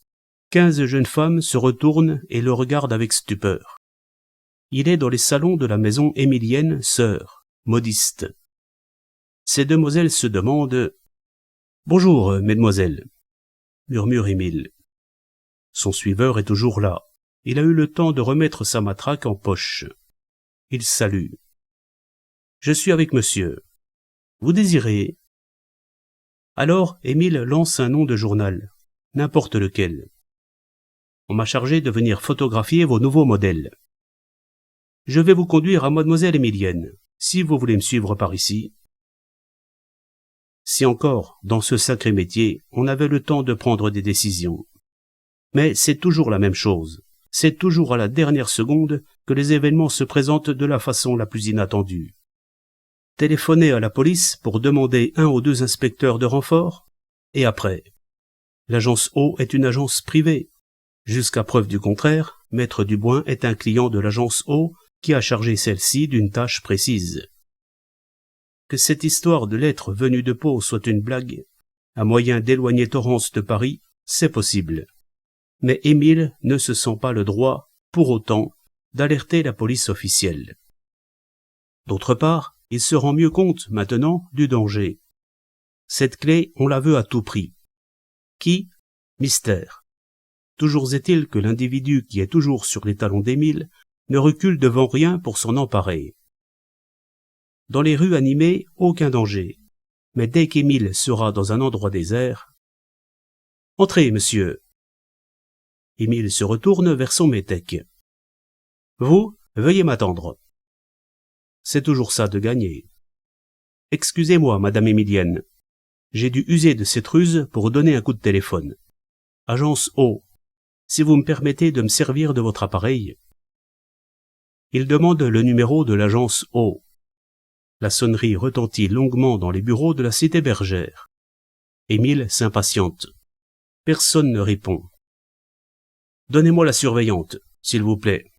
15 jeunes femmes se retournent et le regardent avec stupeur. Il est dans les salons de la maison émilienne sœur, modiste. Ces demoiselles se demandent « Bonjour, mesdemoiselles », murmure Émile. Son suiveur est toujours là. Il a eu le temps de remettre sa matraque en poche. Il salue. « Je suis avec monsieur. Vous désirez ?» Alors Émile lance un nom de journal, n'importe lequel. « On m'a chargé de venir photographier vos nouveaux modèles. Je vais vous conduire à mademoiselle Émilienne, si vous voulez me suivre par ici. » Si encore, dans ce sacré métier, on avait le temps de prendre des décisions. Mais c'est toujours la même chose. C'est toujours à la dernière seconde que les événements se présentent de la façon la plus inattendue. Téléphoner à la police pour demander 1 ou 2 inspecteurs de renfort, et après. L'agence O est une agence privée. Jusqu'à preuve du contraire, Maître Duboin est un client de l'agence O qui a chargé celle-ci d'une tâche précise. Que cette histoire de lettre venue de Pau soit une blague, un moyen d'éloigner Torrance de Paris, c'est possible. Mais Émile ne se sent pas le droit, pour autant, d'alerter la police officielle. D'autre part, il se rend mieux compte, maintenant, du danger. Cette clé, on la veut à tout prix. Qui? Mystère. Toujours est-il que l'individu qui est toujours sur les talons d'Émile ne recule devant rien pour s'en emparer. Dans les rues animées, aucun danger. Mais dès qu'Émile sera dans un endroit désert... « Entrez, monsieur !» Émile se retourne vers son métèque. « Vous, veuillez m'attendre. » C'est toujours ça de gagner. « Excusez-moi, madame Émilienne. J'ai dû user de cette ruse pour donner un coup de téléphone. Agence O. Si vous me permettez de me servir de votre appareil. » Il demande le numéro de l'agence O. La sonnerie retentit longuement dans les bureaux de la cité bergère. Émile s'impatiente. Personne ne répond. « Donnez-moi la surveillante, s'il vous plaît.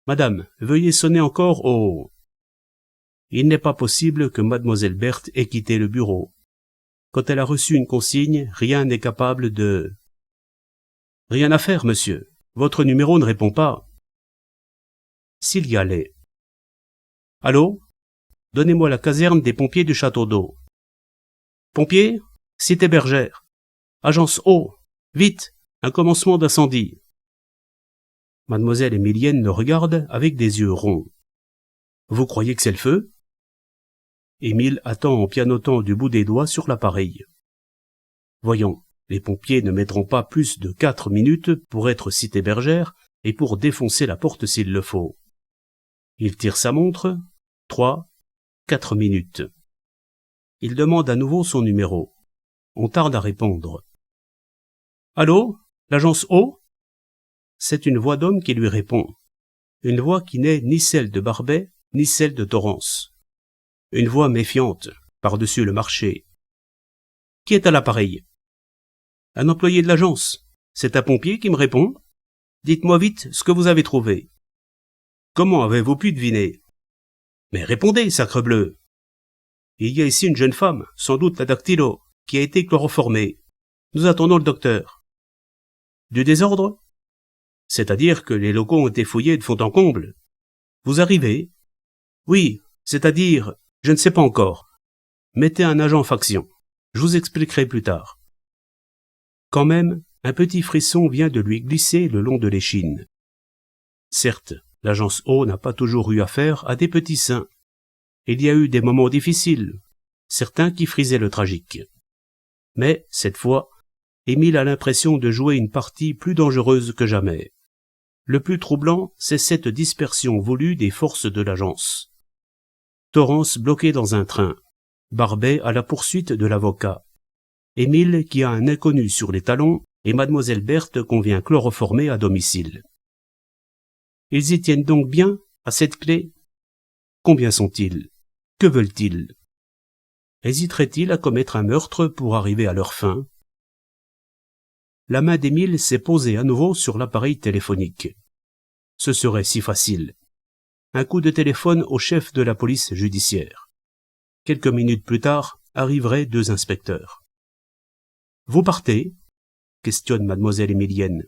Madame, veuillez sonner encore au... » Il n'est pas possible que mademoiselle Berthe ait quitté le bureau. Quand elle a reçu une consigne, rien n'est capable de... « Rien à faire, monsieur. Votre numéro ne répond pas. » S'il y allait. « Allô ? Donnez-moi la caserne des pompiers du château d'eau. »« Pompiers ? Cité bergère. Agence O. Vite, un commencement d'incendie. » Mademoiselle Émilienne le regarde avec des yeux ronds. « Vous croyez que c'est le feu ?» Émile attend en pianotant du bout des doigts sur l'appareil. Voyons, les pompiers ne mettront pas plus de 4 minutes pour être cité bergère et pour défoncer la porte s'il le faut. Il tire sa montre. 3, 4 minutes. Il demande à nouveau son numéro. On tarde à répondre. « Allô ? L'agence O ?» C'est une voix d'homme qui lui répond. Une voix qui n'est ni celle de Barbet, ni celle de Torrance. Une voix méfiante, par-dessus le marché. « Qui est à l'appareil ? » « Un employé de l'agence. C'est un pompier qui me répond. Dites-moi vite ce que vous avez trouvé. »« Comment avez-vous pu deviner ? » ?»« Mais répondez, sacrebleu !»« Il y a ici une jeune femme, sans doute la dactylo, qui a été chloroformée. Nous attendons le docteur. »« Du désordre ? » ?»« C'est-à-dire que les locaux ont été fouillés de fond en comble. »« Vous arrivez ? » ?»« Oui, c'est-à-dire, je ne sais pas encore. Mettez un agent en faction. Je vous expliquerai plus tard. » Quand même, un petit frisson vient de lui glisser le long de l'échine. Certes, l'agence O n'a pas toujours eu affaire à des petits saints. Il y a eu des moments difficiles, certains qui frisaient le tragique. Mais, cette fois, Émile a l'impression de jouer une partie plus dangereuse que jamais. Le plus troublant, c'est cette dispersion voulue des forces de l'agence. Torrance bloqué dans un train, Barbet à la poursuite de l'avocat. Émile qui a un inconnu sur les talons et mademoiselle Berthe qu'on vient chloroformer à domicile. Ils y tiennent donc bien à cette clé? Combien sont-ils? Que veulent-ils? Hésiteraient-ils à commettre un meurtre pour arriver à leur fin? La main d'Émile s'est posée à nouveau sur l'appareil téléphonique. Ce serait si facile. Un coup de téléphone au chef de la police judiciaire. Quelques minutes plus tard, arriveraient 2 inspecteurs. « Vous partez ?» questionne mademoiselle Émilienne.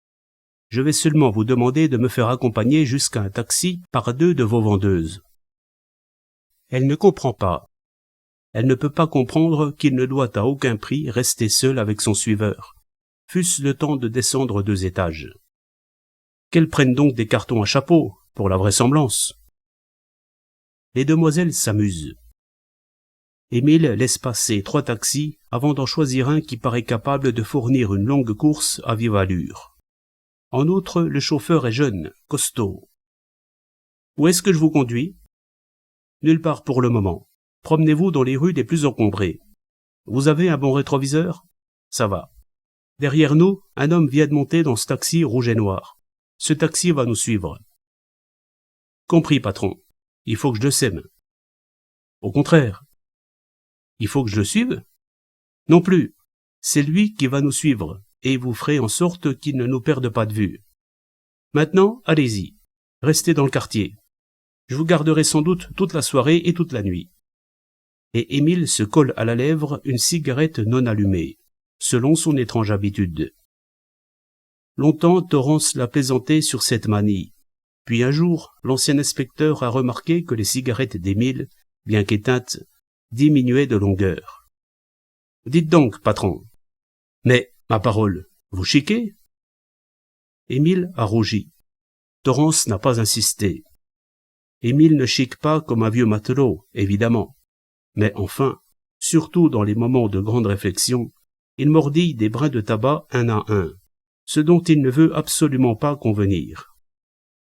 « Je vais seulement vous demander de me faire accompagner jusqu'à un taxi par 2 de vos vendeuses. » Elle ne comprend pas. Elle ne peut pas comprendre qu'il ne doit à aucun prix rester seul avec son suiveur, fût-ce le temps de descendre 2 étages. Qu'elles prennent donc des cartons à chapeau, pour la vraisemblance. Les demoiselles s'amusent. Émile laisse passer 3 taxis avant d'en choisir un qui paraît capable de fournir une longue course à vive allure. En outre, le chauffeur est jeune, costaud. « Où est-ce que je vous conduis ?»« Nulle part pour le moment. Promenez-vous dans les rues les plus encombrées. Vous avez un bon rétroviseur ? Ça va. Derrière nous, un homme vient de monter dans ce taxi rouge et noir. Ce taxi va nous suivre. » Compris, patron. Il faut que je le sème. Au contraire. Il faut que je le suive? Non plus. C'est lui qui va nous suivre, et vous ferez en sorte qu'il ne nous perde pas de vue. Maintenant, allez-y. Restez dans le quartier. Je vous garderai sans doute toute la soirée et toute la nuit. Et Émile se colle à la lèvre une cigarette non allumée, selon son étrange habitude. Longtemps, Torrance l'a plaisanté sur cette manie. Puis un jour, l'ancien inspecteur a remarqué que les cigarettes d'Émile, bien qu'éteintes, diminuaient de longueur. « Dites donc, patron. »« Mais, ma parole, vous chiquez ?» Émile a rougi. Torrance n'a pas insisté. Émile ne chique pas comme un vieux matelot, évidemment. Mais enfin, surtout dans les moments de grande réflexion, il mordille des brins de tabac un à un, ce dont il ne veut absolument pas convenir.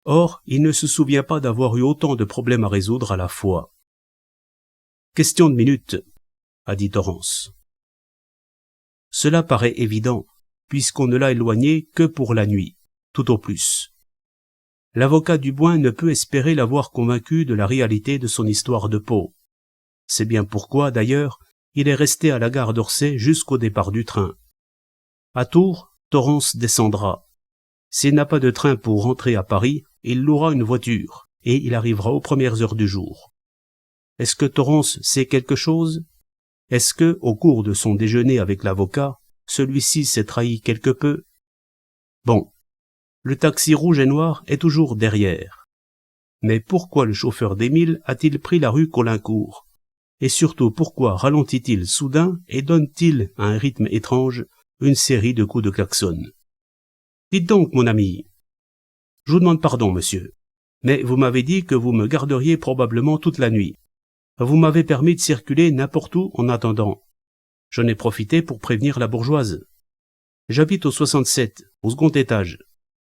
Or, il ne se souvient pas d'avoir eu autant de problèmes à résoudre à la fois. « Question de minutes, » a dit Torrance. Cela paraît évident, puisqu'on ne l'a éloigné que pour la nuit, tout au plus. L'avocat Dubois ne peut espérer l'avoir convaincu de la réalité de son histoire de peau. C'est bien pourquoi, d'ailleurs, il est resté à la gare d'Orsay jusqu'au départ du train. À Tours, Torrance descendra. S'il n'a pas de train pour rentrer à Paris, il louera une voiture, et il arrivera aux premières heures du jour. Est-ce que Torrance sait quelque chose? Est-ce que, au cours de son déjeuner avec l'avocat, celui-ci s'est trahi quelque peu? Bon, le taxi rouge et noir est toujours derrière. Mais pourquoi le chauffeur d'Émile a-t-il pris la rue Caulaincourt? Et surtout pourquoi ralentit-il soudain et donne-t-il à un rythme étrange une série de coups de klaxon? Dites donc, mon ami. Je vous demande pardon, monsieur, mais vous m'avez dit que vous me garderiez probablement toute la nuit. Vous m'avez permis de circuler n'importe où en attendant. J'en ai profité pour prévenir la bourgeoise. J'habite au 67, au second étage.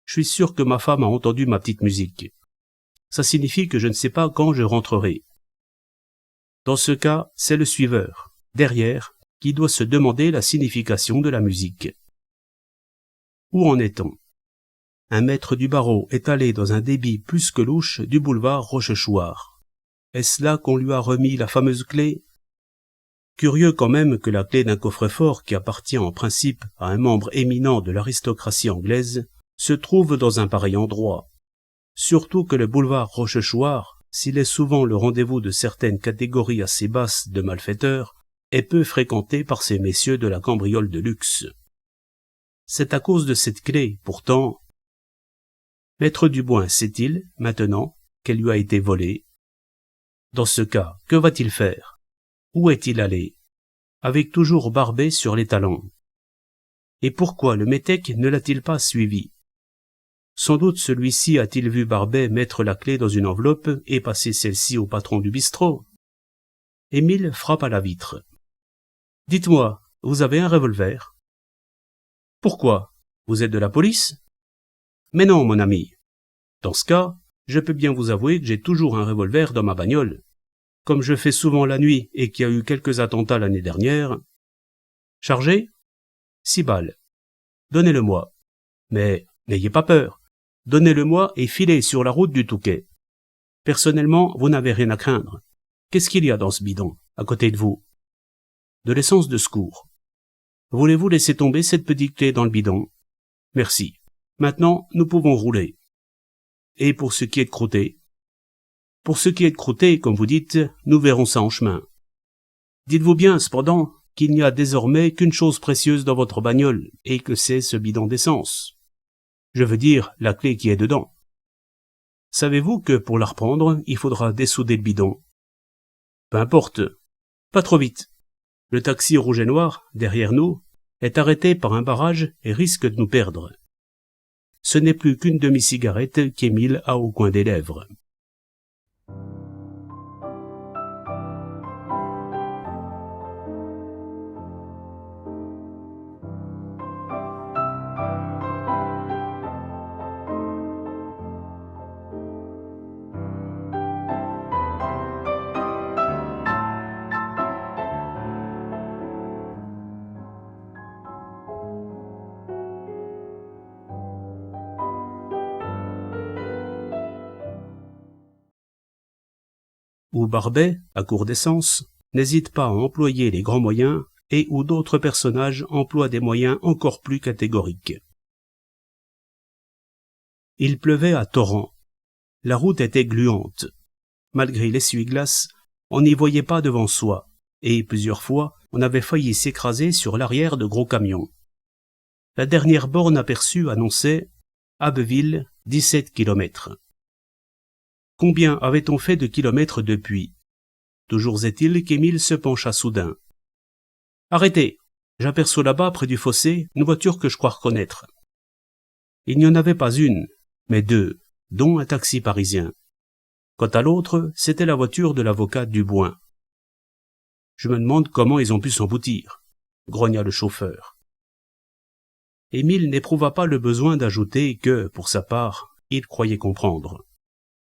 Je suis sûr que ma femme a entendu ma petite musique. Ça signifie que je ne sais pas quand je rentrerai. Dans ce cas, c'est le suiveur, derrière, qui doit se demander la signification de la musique. Où en est-on? Un maître du barreau est allé dans un débit plus que louche du boulevard Rochechouart. Est-ce là qu'on lui a remis la fameuse clé? Curieux quand même que la clé d'un coffre-fort qui appartient en principe à un membre éminent de l'aristocratie anglaise se trouve dans un pareil endroit. Surtout que le boulevard Rochechouart, s'il est souvent le rendez-vous de certaines catégories assez basses de malfaiteurs, est peu fréquenté par ces messieurs de la cambriole de luxe. C'est à cause de cette clé, pourtant. Maître Dubois sait-il, maintenant, qu'elle lui a été volée? Dans ce cas, que va-t-il faire? Où est-il allé? Avec toujours Barbet sur les talons. Et pourquoi le métèque ne l'a-t-il pas suivi? Sans doute celui-ci a-t-il vu Barbet mettre la clé dans une enveloppe et passer celle-ci au patron du bistrot. Émile frappe à la vitre. « Dites-moi, vous avez un revolver ?»« Pourquoi? Vous êtes de la police ?»« Mais non, mon ami. Dans ce cas, je peux bien vous avouer que j'ai toujours un revolver dans ma bagnole. Comme je fais souvent la nuit et qu'il y a eu quelques attentats l'année dernière. » Chargé? 6 balles. Donnez-le-moi. Mais n'ayez pas peur. Donnez-le-moi et filez sur la route du Touquet. Personnellement, vous n'avez rien à craindre. Qu'est-ce qu'il y a dans ce bidon, à côté de vous? De l'essence de secours. Voulez-vous laisser tomber cette petite clé dans le bidon? Merci. Maintenant, nous pouvons rouler. Et pour ce qui est de croûter? Pour ce qui est de croûter, comme vous dites, nous verrons ça en chemin. Dites-vous bien, cependant, qu'il n'y a désormais qu'une chose précieuse dans votre bagnole, et que c'est ce bidon d'essence. Je veux dire, la clé qui est dedans. Savez-vous que pour la reprendre, il faudra dessouder le bidon? Peu importe. Pas trop vite. Le taxi rouge et noir, derrière nous, est arrêté par un barrage et risque de nous perdre. Ce n'est plus qu'une demi-cigarette qu'Émile a au coin des lèvres. Où Barbet, à court d'essence, n'hésite pas à employer les grands moyens et où d'autres personnages emploient des moyens encore plus catégoriques. Il pleuvait à torrents. La route était gluante. Malgré l'essuie-glace, on n'y voyait pas devant soi, et plusieurs fois, on avait failli s'écraser sur l'arrière de gros camions. La dernière borne aperçue annonçait « Abbeville, 17 kilomètres ». Combien avait-on fait de kilomètres depuis? Toujours est-il qu'Émile se pencha soudain. « Arrêtez! J'aperçois là-bas, près du fossé, une voiture que je crois reconnaître. » Il n'y en avait pas une, mais deux, dont un taxi parisien. Quant à l'autre, c'était la voiture de l'avocat Duboin. « Je me demande comment ils ont pu s'emboutir, » grogna le chauffeur. Émile n'éprouva pas le besoin d'ajouter que, pour sa part, il croyait comprendre.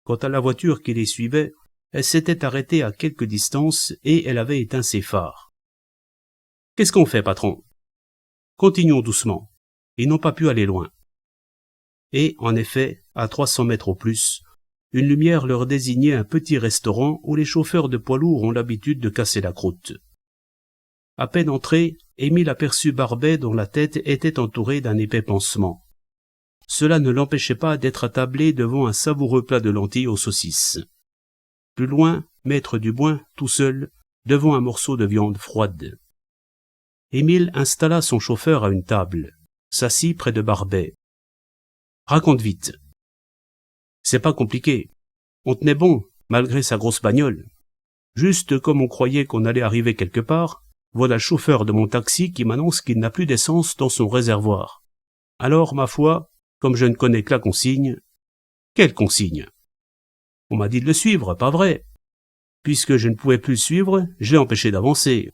Quant à la voiture qui les suivait, elle s'était arrêtée à quelque distance et elle avait éteint ses phares. « Qu'est-ce qu'on fait, patron ?»« Continuons doucement. Ils n'ont pas pu aller loin. » Et, en effet, à 300 mètres au plus, une lumière leur désignait un petit restaurant où les chauffeurs de poids lourds ont l'habitude de casser la croûte. À peine entré, Émile aperçut Barbet dont la tête était entourée d'un épais pansement. Cela ne l'empêchait pas d'être attablé devant un savoureux plat de lentilles aux saucisses. Plus loin, maître Duboin, tout seul, devant un morceau de viande froide. Émile installa son chauffeur à une table, s'assit près de Barbet. « Raconte vite. » »« C'est pas compliqué. On tenait bon, malgré sa grosse bagnole. Juste comme on croyait qu'on allait arriver quelque part, voilà le chauffeur de mon taxi qui m'annonce qu'il n'a plus d'essence dans son réservoir. Alors, ma foi, comme je ne connais que la consigne... » »« Quelle consigne ? » ?»« On m'a dit de le suivre, pas vrai ? Puisque je ne pouvais plus le suivre, je l'ai empêché d'avancer.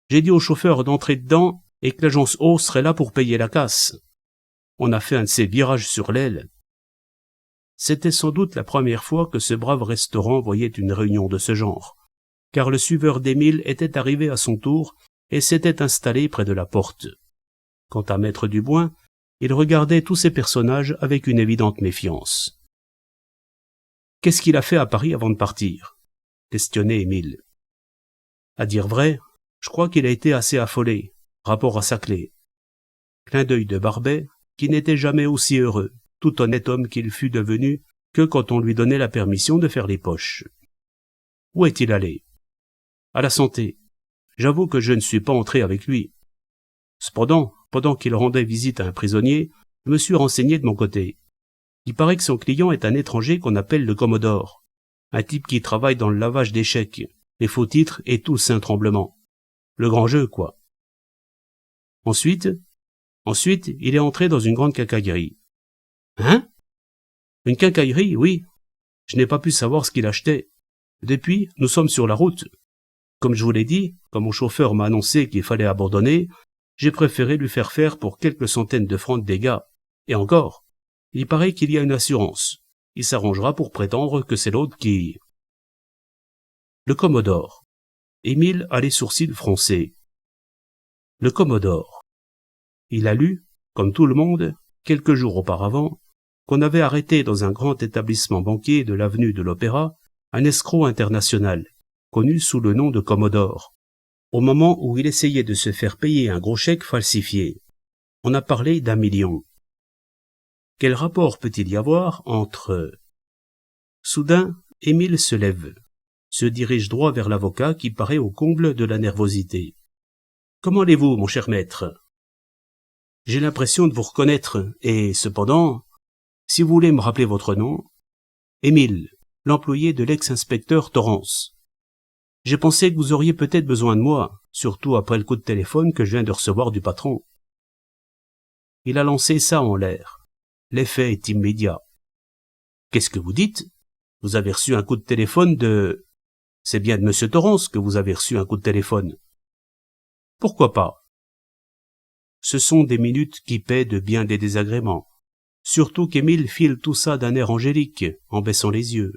J'ai dit au chauffeur d'entrer dedans et que l'agence O serait là pour payer la casse. On a fait un de ces virages sur l'aile. C'était sans doute la première fois que ce brave restaurant voyait une réunion de ce genre, car le suiveur d'Émile était arrivé à son tour et s'était installé près de la porte. Quant à maître Duboin, il regardait tous ces personnages avec une évidente méfiance. « Qu'est-ce qu'il a fait à Paris avant de partir ?» questionnait Émile. « À dire vrai, je crois qu'il a été assez affolé, rapport à sa clé. » Clin d'œil de Barbet, qui n'était jamais aussi heureux, tout honnête homme qu'il fût devenu, que quand on lui donnait la permission de faire les poches. « Où est-il allé ?»« À la santé. J'avoue que je ne suis pas entré avec lui. Cependant, pendant qu'il rendait visite à un prisonnier, je me suis renseigné de mon côté. Il paraît que son client est un étranger qu'on appelle le Commodore, un type qui travaille dans le lavage d'échecs, les faux titres et tout le Saint-Tremblement. Le grand jeu, quoi. Ensuite, il est entré dans une grande quincaillerie. »« Hein ? Une quincaillerie, oui. Je n'ai pas pu savoir ce qu'il achetait. Depuis, nous sommes sur la route. Comme je vous l'ai dit, quand mon chauffeur m'a annoncé qu'il fallait abandonner, j'ai préféré lui faire faire pour quelques centaines de francs de dégâts. Et encore, il paraît qu'il y a une assurance. Il s'arrangera pour prétendre que c'est l'autre qui... » Le Commodore. Émile a les sourcils froncés. Le Commodore. Il a lu, comme tout le monde, quelques jours auparavant, qu'on avait arrêté dans un grand établissement banquier de l'avenue de l'Opéra un escroc international, connu sous le nom de Commodore, au moment où il essayait de se faire payer un gros chèque falsifié. On a parlé d'1 million. Quel rapport peut-il y avoir entre... Soudain, Émile se lève, se dirige droit vers l'avocat qui paraît au comble de la nervosité. « Comment allez-vous, mon cher maître ? J'ai l'impression de vous reconnaître, et cependant, si vous voulez me rappeler votre nom, Émile, l'employé de l'ex-inspecteur Torrance. J'ai pensé que vous auriez peut-être besoin de moi, surtout après le coup de téléphone que je viens de recevoir du patron. » Il a lancé ça en l'air. L'effet est immédiat. « Qu'est-ce que vous dites ? Vous avez reçu un coup de téléphone de... C'est bien de monsieur Torrance que vous avez reçu un coup de téléphone. Pourquoi pas ? Ce sont des minutes qui paient de bien des désagréments. Surtout qu'Émile file tout ça d'un air angélique, en baissant les yeux.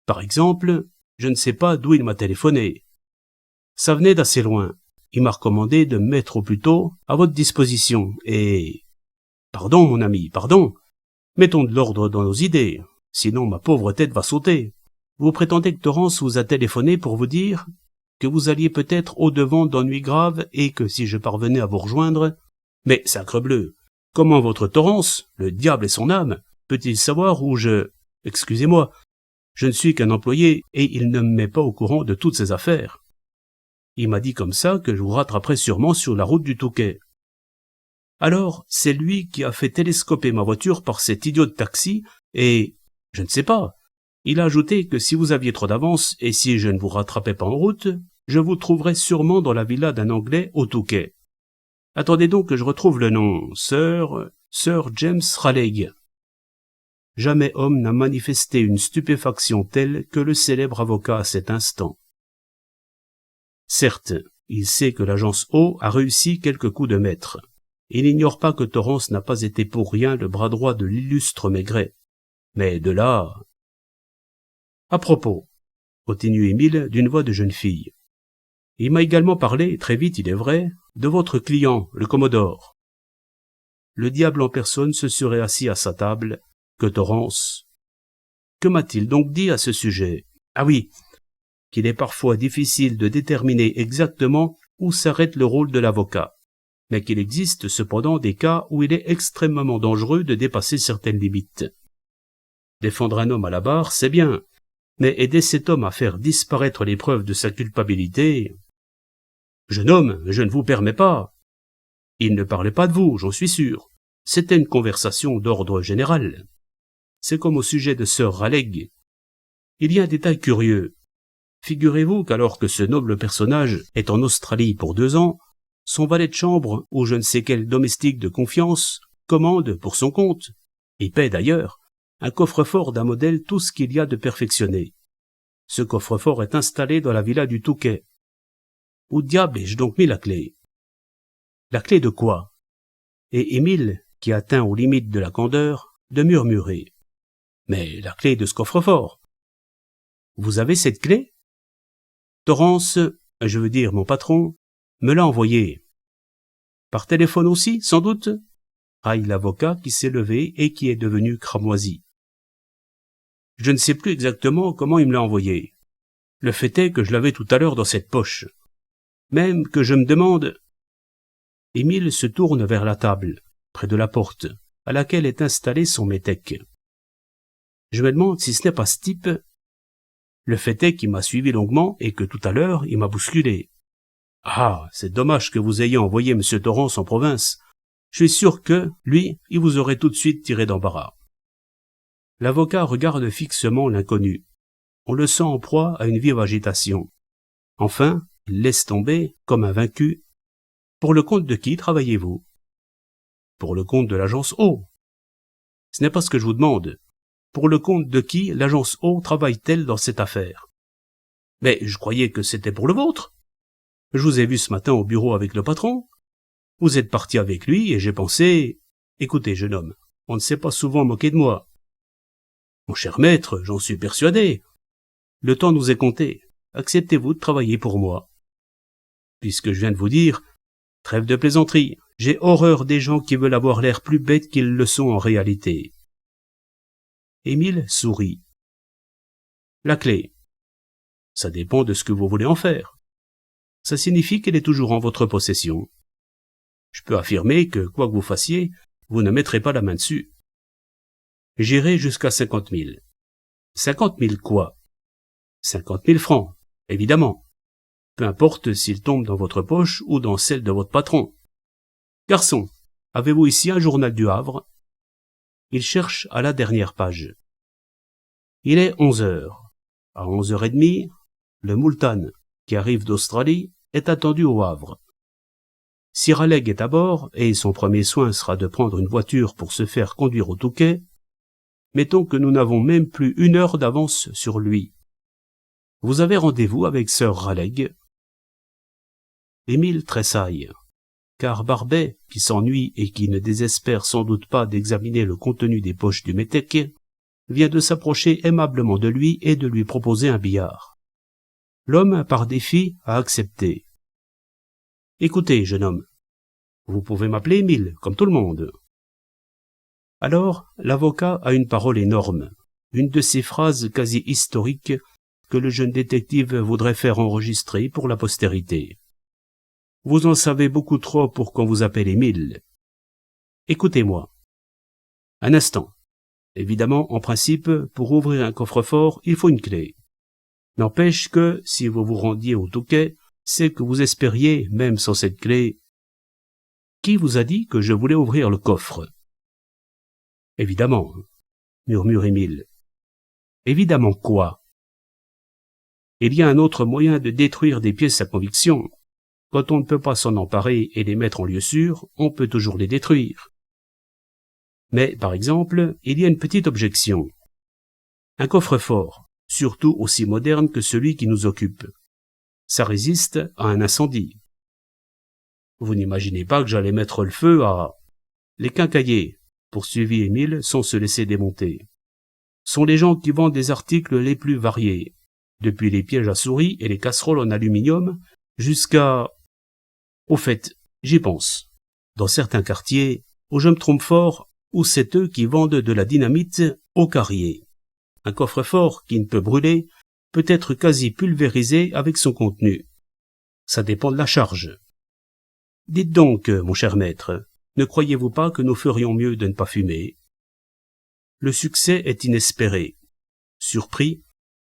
Par exemple, je ne sais pas d'où il m'a téléphoné. Ça venait d'assez loin. Il m'a recommandé de me mettre au plus tôt à votre disposition, et... Pardon, mon ami, pardon. Mettons de l'ordre dans nos idées, sinon ma pauvre tête va sauter. Vous prétendez que Torrance vous a téléphoné pour vous dire que vous alliez peut-être au-devant d'ennuis graves et que si je parvenais à vous rejoindre... Mais, sacrebleu, comment votre Torrance, le diable et son âme, peut-il savoir où je... Excusez-moi, je ne suis qu'un employé et il ne me met pas au courant de toutes ses affaires. Il m'a dit comme ça que je vous rattraperais sûrement sur la route du Touquet. Alors, c'est lui qui a fait télescoper ma voiture par cet idiot de taxi et... Je ne sais pas. Il a ajouté que si vous aviez trop d'avance et si je ne vous rattrapais pas en route, je vous trouverais sûrement dans la villa d'un Anglais au Touquet. Attendez donc que je retrouve le nom. Sir James Raleigh. Jamais homme n'a manifesté une stupéfaction telle que le célèbre avocat à cet instant. Certes, il sait que l'agence O a réussi quelques coups de maître. Il n'ignore pas que Torrance n'a pas été pour rien le bras droit de l'illustre Maigret. Mais de là... À propos, continue Émile d'une voix de jeune fille. Il m'a également parlé, très vite il est vrai, de votre client, le Commodore. Le diable en personne se serait assis à sa table, que Torrance... Que m'a-t-il donc dit à ce sujet? Ah oui, qu'il est parfois difficile de déterminer exactement où s'arrête le rôle de l'avocat, mais qu'il existe cependant des cas où il est extrêmement dangereux de dépasser certaines limites. Défendre un homme à la barre, c'est bien, mais aider cet homme à faire disparaître les preuves de sa culpabilité... Jeune homme, je ne vous permets pas. Il ne parlait pas de vous, j'en suis sûr. C'était une conversation d'ordre général. C'est comme au sujet de Sir Raleigh. Il y a un détail curieux. Figurez-vous qu'alors que ce noble personnage est en Australie pour 2 ans, son valet de chambre ou je ne sais quel domestique de confiance commande pour son compte, et paie d'ailleurs, un coffre-fort d'un modèle tout ce qu'il y a de perfectionné. Ce coffre-fort est installé dans la villa du Touquet. Où diable ai-je donc mis la clé? La clé de quoi? Et Émile, qui atteint aux limites de la candeur, de murmurer. Mais la clé de ce coffre-fort. Vous avez cette clé? Torrance, je veux dire mon patron, me l'a envoyée. Par téléphone aussi, sans doute? Raille l'avocat qui s'est levé et qui est devenu cramoisi. Je ne sais plus exactement comment il me l'a envoyé. Le fait est que je l'avais tout à l'heure dans cette poche. Même que je me demande... Émile se tourne vers la table, près de la porte, à laquelle est installé son métèque. Je me demande si ce n'est pas ce type. Le fait est qu'il m'a suivi longuement et que tout à l'heure il m'a bousculé. Ah, c'est dommage que vous ayez envoyé M. Torrance en province. Je suis sûr que, lui, il vous aurait tout de suite tiré d'embarras. L'avocat regarde fixement l'inconnu. On le sent en proie à une vive agitation. Enfin, il laisse tomber, comme un vaincu. Pour le compte de qui travaillez-vous? Pour le compte de l'agence O. Ce n'est pas ce que je vous demande. Pour le compte de qui l'agence O travaille-t-elle dans cette affaire? Mais je croyais que c'était pour le vôtre. Je vous ai vu ce matin au bureau avec le patron. Vous êtes parti avec lui et j'ai pensé... Écoutez, jeune homme, on ne s'est pas souvent moqué de moi. Mon cher maître, j'en suis persuadé. Le temps nous est compté. Acceptez-vous de travailler pour moi? Puisque je viens de vous dire Trêve de plaisanterie, j'ai horreur des gens qui veulent avoir l'air plus bêtes qu'ils le sont en réalité. Émile sourit. La clé. Ça dépend de ce que vous voulez en faire. Ça signifie qu'elle est toujours en votre possession. Je peux affirmer que, quoi que vous fassiez, vous ne mettrez pas la main dessus. J'irai jusqu'à 50 000. 50 000 quoi? 50 000 francs, évidemment. Peu importe s'il tombe dans votre poche ou dans celle de votre patron. Garçon, avez-vous ici un journal du Havre? Il cherche à la dernière page. Il est 11 heures. À 11h30, le Multan, qui arrive d'Australie, est attendu au Havre. Si Raleigh est à bord, et son premier soin sera de prendre une voiture pour se faire conduire au Touquet, mettons que nous n'avons même plus 1 heure d'avance sur lui. Vous avez rendez-vous avec sœur Raleigh? Émile tressaille, car Barbet, qui s'ennuie et qui ne désespère sans doute pas d'examiner le contenu des poches du métèque, vient de s'approcher aimablement de lui et de lui proposer un billard. L'homme, par défi, a accepté. « Écoutez, jeune homme, vous pouvez m'appeler Émile, comme tout le monde. » Alors, l'avocat a une parole énorme, une de ces phrases quasi historiques que le jeune détective voudrait faire enregistrer pour la postérité. Vous en savez beaucoup trop pour qu'on vous appelle Émile. Écoutez-moi. Un instant. Évidemment, en principe, pour ouvrir un coffre-fort, il faut une clé. N'empêche que, si vous vous rendiez au Touquet, c'est que vous espériez, même sans cette clé. Qui vous a dit que je voulais ouvrir le coffre? Évidemment, murmure Émile. Évidemment quoi? Il y a un autre moyen de détruire des pièces à conviction. Quand on ne peut pas s'en emparer et les mettre en lieu sûr, on peut toujours les détruire. Mais, par exemple, il y a une petite objection. Un coffre-fort, surtout aussi moderne que celui qui nous occupe. Ça résiste à un incendie. Vous n'imaginez pas que j'allais mettre le feu à... Les quincailliers, poursuivit Émile sans se laisser démonter, sont les gens qui vendent des articles les plus variés, depuis les pièges à souris et les casseroles en aluminium, jusqu'à... Au fait, j'y pense. Dans certains quartiers, où je me trompe fort, ou c'est eux qui vendent de la dynamite au carrier. Un coffre-fort qui ne peut brûler peut être quasi pulvérisé avec son contenu. Ça dépend de la charge. Dites donc, mon cher maître, ne croyez-vous pas que nous ferions mieux de ne pas fumer? Le succès est inespéré. Surpris,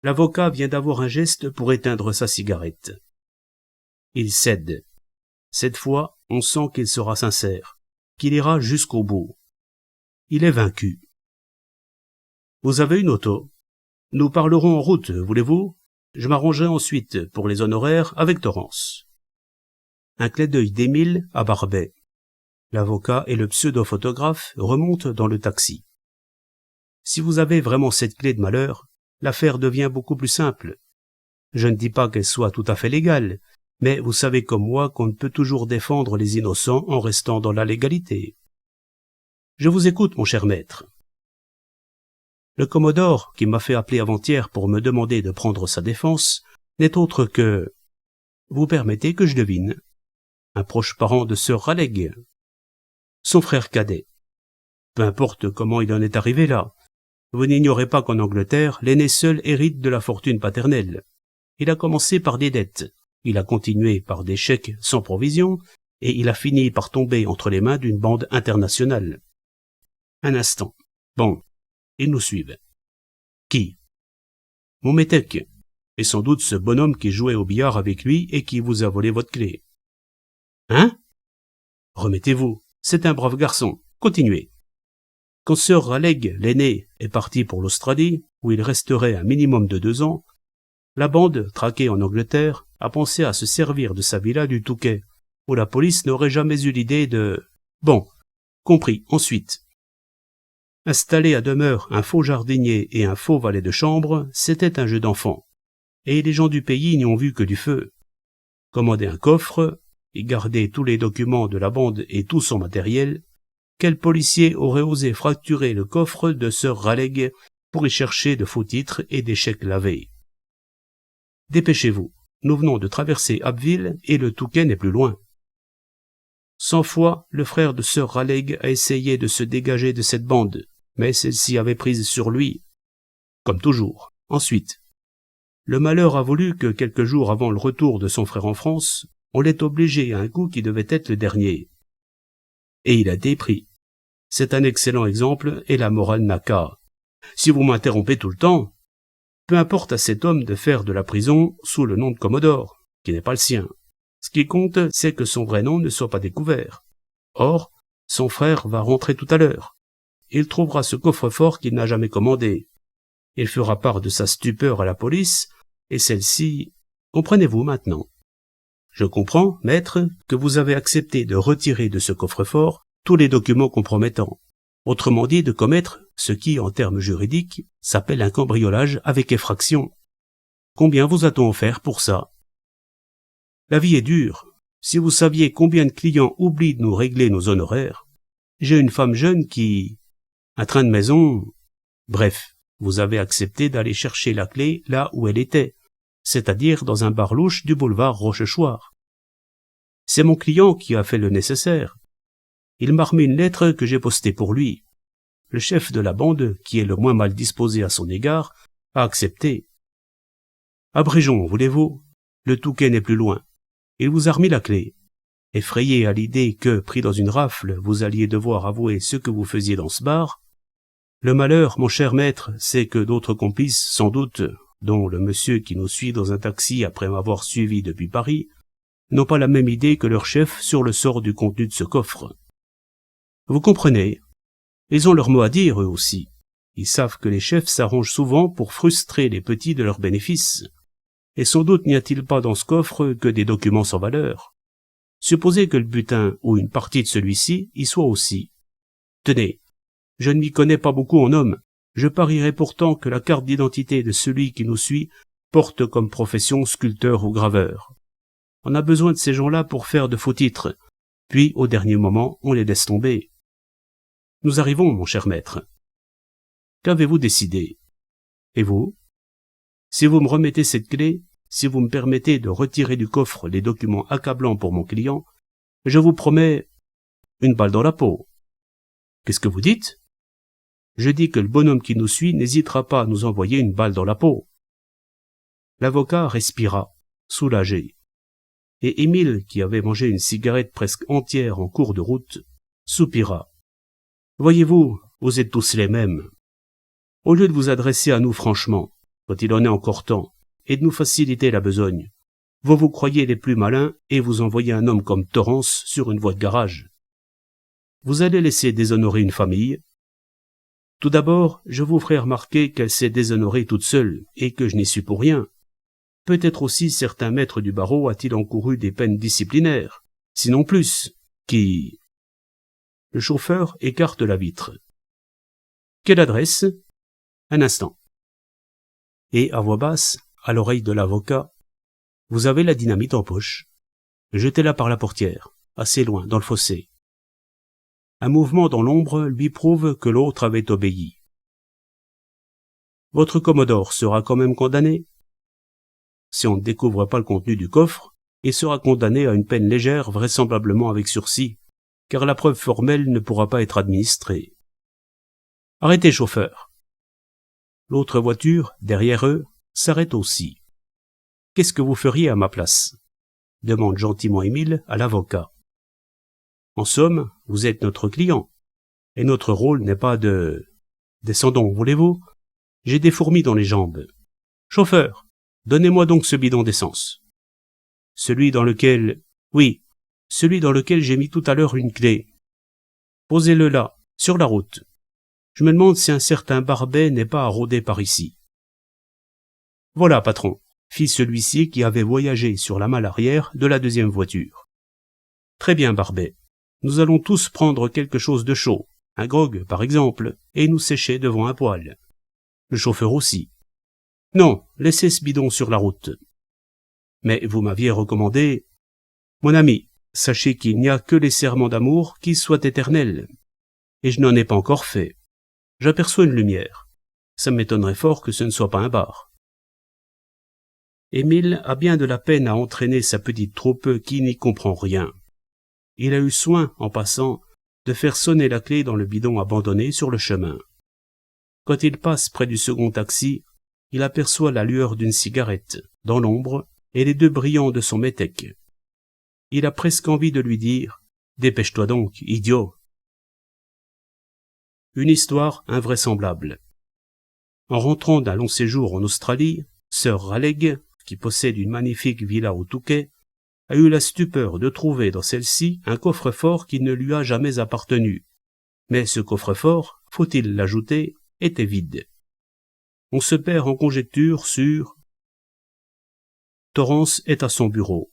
l'avocat vient d'avoir un geste pour éteindre sa cigarette. Il cède. Cette fois, on sent qu'il sera sincère, qu'il ira jusqu'au bout. Il est vaincu. Vous avez une auto? Nous parlerons en route, voulez-vous? Je m'arrangerai ensuite pour les honoraires avec Torrance. Un clin d'œil d'Émile à Barbet. L'avocat et le pseudo-photographe remontent dans le taxi. Si vous avez vraiment cette clé de malheur, l'affaire devient beaucoup plus simple. Je ne dis pas qu'elle soit tout à fait légale, mais vous savez comme moi qu'on ne peut toujours défendre les innocents en restant dans la légalité. Je vous écoute, mon cher maître. Le commodore, qui m'a fait appeler avant-hier pour me demander de prendre sa défense, n'est autre que... Vous permettez que je devine? Un proche parent de sœur Raleigh. Son frère cadet. Peu importe comment il en est arrivé là. Vous n'ignorez pas qu'en Angleterre, l'aîné seul hérite de la fortune paternelle. Il a commencé par des dettes, il a continué par des chèques sans provision, et il a fini par tomber entre les mains d'une bande internationale. Un instant. Bon, ils nous suivent. Qui? Mon métèque, et sans doute ce bonhomme qui jouait au billard avec lui et qui vous a volé votre clé. Hein? Remettez-vous, c'est un brave garçon, continuez. Quand sœur Raleigh, l'aîné, est parti pour l'Australie, où il resterait un minimum de 2 ans, la bande, traquée en Angleterre, a pensé à se servir de sa villa du Touquet, où la police n'aurait jamais eu l'idée de... Bon, compris, ensuite. Installer à demeure un faux jardinier et un faux valet de chambre, c'était un jeu d'enfant. Et les gens du pays n'y ont vu que du feu. Commander un coffre, et garder tous les documents de la bande et tout son matériel, quel policier aurait osé fracturer le coffre de sœur Raleigh pour y chercher de faux titres et des chèques lavés? Dépêchez-vous, nous venons de traverser Abbeville et le Touquet n'est plus loin. 100 fois, le frère de sœur Raleigh a essayé de se dégager de cette bande, mais celle-ci avait prise sur lui, comme toujours. Ensuite, le malheur a voulu que quelques jours avant le retour de son frère en France, on l'ait obligé à un coup qui devait être le dernier. Et il a été pris. C'est un excellent exemple et la morale n'a qu'à. Si vous m'interrompez tout le temps, peu importe à cet homme de faire de la prison sous le nom de Commodore, qui n'est pas le sien. Ce qui compte, c'est que son vrai nom ne soit pas découvert. Or, son frère va rentrer tout à l'heure. Il trouvera ce coffre-fort qu'il n'a jamais commandé. Il fera part de sa stupeur à la police, et celle-ci... Comprenez-vous maintenant? Je comprends, maître, que vous avez accepté de retirer de ce coffre-fort tous les documents compromettants. Autrement dit, de commettre ce qui, en termes juridiques, s'appelle un cambriolage avec effraction. Combien vous a-t-on offert pour ça? La vie est dure. Si vous saviez combien de clients oublient de nous régler nos honoraires. J'ai une femme jeune qui... un train de maison... Bref, vous avez accepté d'aller chercher la clé là où elle était, c'est-à-dire dans un bar louche du boulevard Rochechouart. C'est mon client qui a fait le nécessaire. Il m'a remis une lettre que j'ai postée pour lui. Le chef de la bande, qui est le moins mal disposé à son égard, a accepté. Abrégeons, voulez-vous? Le Touquet n'est plus loin. Il vous a remis la clé. Effrayé à l'idée que, pris dans une rafle, vous alliez devoir avouer ce que vous faisiez dans ce bar, le malheur, mon cher maître, c'est que d'autres complices, sans doute, dont le monsieur qui nous suit dans un taxi après m'avoir suivi depuis Paris, n'ont pas la même idée que leur chef sur le sort du contenu de ce coffre. Vous comprenez? Ils ont leur mot à dire, eux aussi. Ils savent que les chefs s'arrangent souvent pour frustrer les petits de leurs bénéfices. Et sans doute n'y a-t-il pas dans ce coffre que des documents sans valeur. Supposez que le butin ou une partie de celui-ci y soit aussi. Tenez, je ne m'y connais pas beaucoup en homme. Je parierais pourtant que la carte d'identité de celui qui nous suit porte comme profession sculpteur ou graveur. On a besoin de ces gens-là pour faire de faux titres, puis au dernier moment on les laisse tomber. Nous arrivons, mon cher maître. Qu'avez-vous décidé? Et vous? Si vous me remettez cette clé, si vous me permettez de retirer du coffre les documents accablants pour mon client, je vous promets une balle dans la peau. Qu'est-ce que vous dites? Je dis que le bonhomme qui nous suit n'hésitera pas à nous envoyer une balle dans la peau. L'avocat respira, soulagé. Et Émile, qui avait mangé une cigarette presque entière en cours de route, soupira. Voyez-vous, vous êtes tous les mêmes. Au lieu de vous adresser à nous franchement, quand il en est encore temps, et de nous faciliter la besogne, vous vous croyez les plus malins et vous envoyez un homme comme Torrance sur une voie de garage. Vous allez laisser déshonorer une famille. Tout d'abord, je vous ferai remarquer qu'elle s'est déshonorée toute seule, et que je n'y suis pour rien. Peut-être aussi certains maîtres du barreau a-t-il encouru des peines disciplinaires, sinon plus, qui... Le chauffeur écarte la vitre. Quelle adresse? Un instant. Et à voix basse, à l'oreille de l'avocat, vous avez la dynamite en poche. Jetez-la par la portière, assez loin, dans le fossé. Un mouvement dans l'ombre lui prouve que l'autre avait obéi. Votre Commodore sera quand même condamné. Si on ne découvre pas le contenu du coffre, il sera condamné à une peine légère, vraisemblablement avec sursis, car la preuve formelle ne pourra pas être administrée. Arrêtez, chauffeur. L'autre voiture, derrière eux, s'arrête aussi. Qu'est-ce que vous feriez à ma place? Demande gentiment Émile à l'avocat. En somme, vous êtes notre client, et notre rôle n'est pas de... Descendons, voulez-vous? J'ai des fourmis dans les jambes. Chauffeur, donnez-moi donc ce bidon d'essence. Celui dans lequel... Oui, celui dans lequel j'ai mis tout à l'heure une clé. Posez-le là, sur la route. Je me demande si un certain Barbet n'est pas à rôder par ici. Voilà, patron, fit celui-ci qui avait voyagé sur la malle arrière de la deuxième voiture. Très bien, Barbet. Nous allons tous prendre quelque chose de chaud, un grog par exemple, et nous sécher devant un poêle. Le chauffeur aussi. Non, laissez ce bidon sur la route. Mais vous m'aviez recommandé... Mon ami, sachez qu'il n'y a que les serments d'amour qui soient éternels. Et je n'en ai pas encore fait. J'aperçois une lumière. Ça m'étonnerait fort que ce ne soit pas un bar. Émile a bien de la peine à entraîner sa petite troupe qui n'y comprend rien. il a eu soin, en passant, de faire sonner la clé dans le bidon abandonné sur le chemin. Quand il passe près du second taxi, il aperçoit la lueur d'une cigarette, dans l'ombre, et les deux brillants de son métèque. Il a presque envie de lui dire « Dépêche-toi donc, idiot !» Une histoire invraisemblable. En rentrant d'un long séjour en Australie, Sir Raleigh, qui possède une magnifique villa au Touquet, a eu la stupeur de trouver dans celle-ci un coffre-fort qui ne lui a jamais appartenu. Mais ce coffre-fort, faut-il l'ajouter, était vide. On se perd en conjectures sur... Torrance est à son bureau,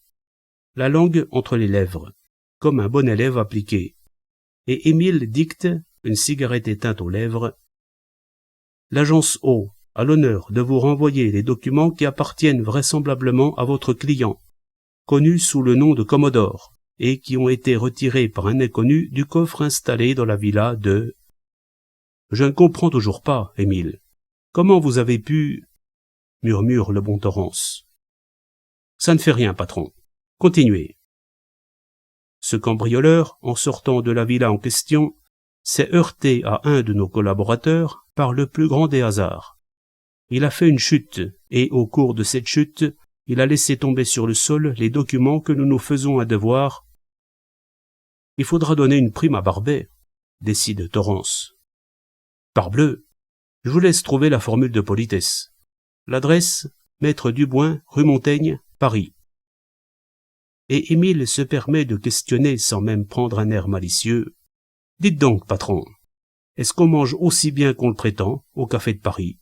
la langue entre les lèvres, comme un bon élève appliqué, et Émile dicte, une cigarette éteinte aux lèvres, « L'agence O a l'honneur de vous renvoyer les documents qui appartiennent vraisemblablement à votre client, connu sous le nom de Commodore, et qui ont été retirés par un inconnu du coffre installé dans la villa de... » Je ne comprends toujours pas, Émile. Comment vous avez pu... murmure le bon Torrance. Ça ne fait rien, patron. Continuez. Ce cambrioleur, en sortant de la villa en question, s'est heurté à un de nos collaborateurs par le plus grand des hasards. Il a fait une chute, et au cours de cette chute, il a laissé tomber sur le sol les documents que nous nous faisons un devoir. Il faudra donner une prime à Barbet, décide Torrance. Parbleu, je vous laisse trouver la formule de politesse. L'adresse, Maître Duboin, rue Montaigne, Paris. Et Émile se permet de questionner sans même prendre un air malicieux. Dites donc, patron, est-ce qu'on mange aussi bien qu'on le prétend au café de Paris ?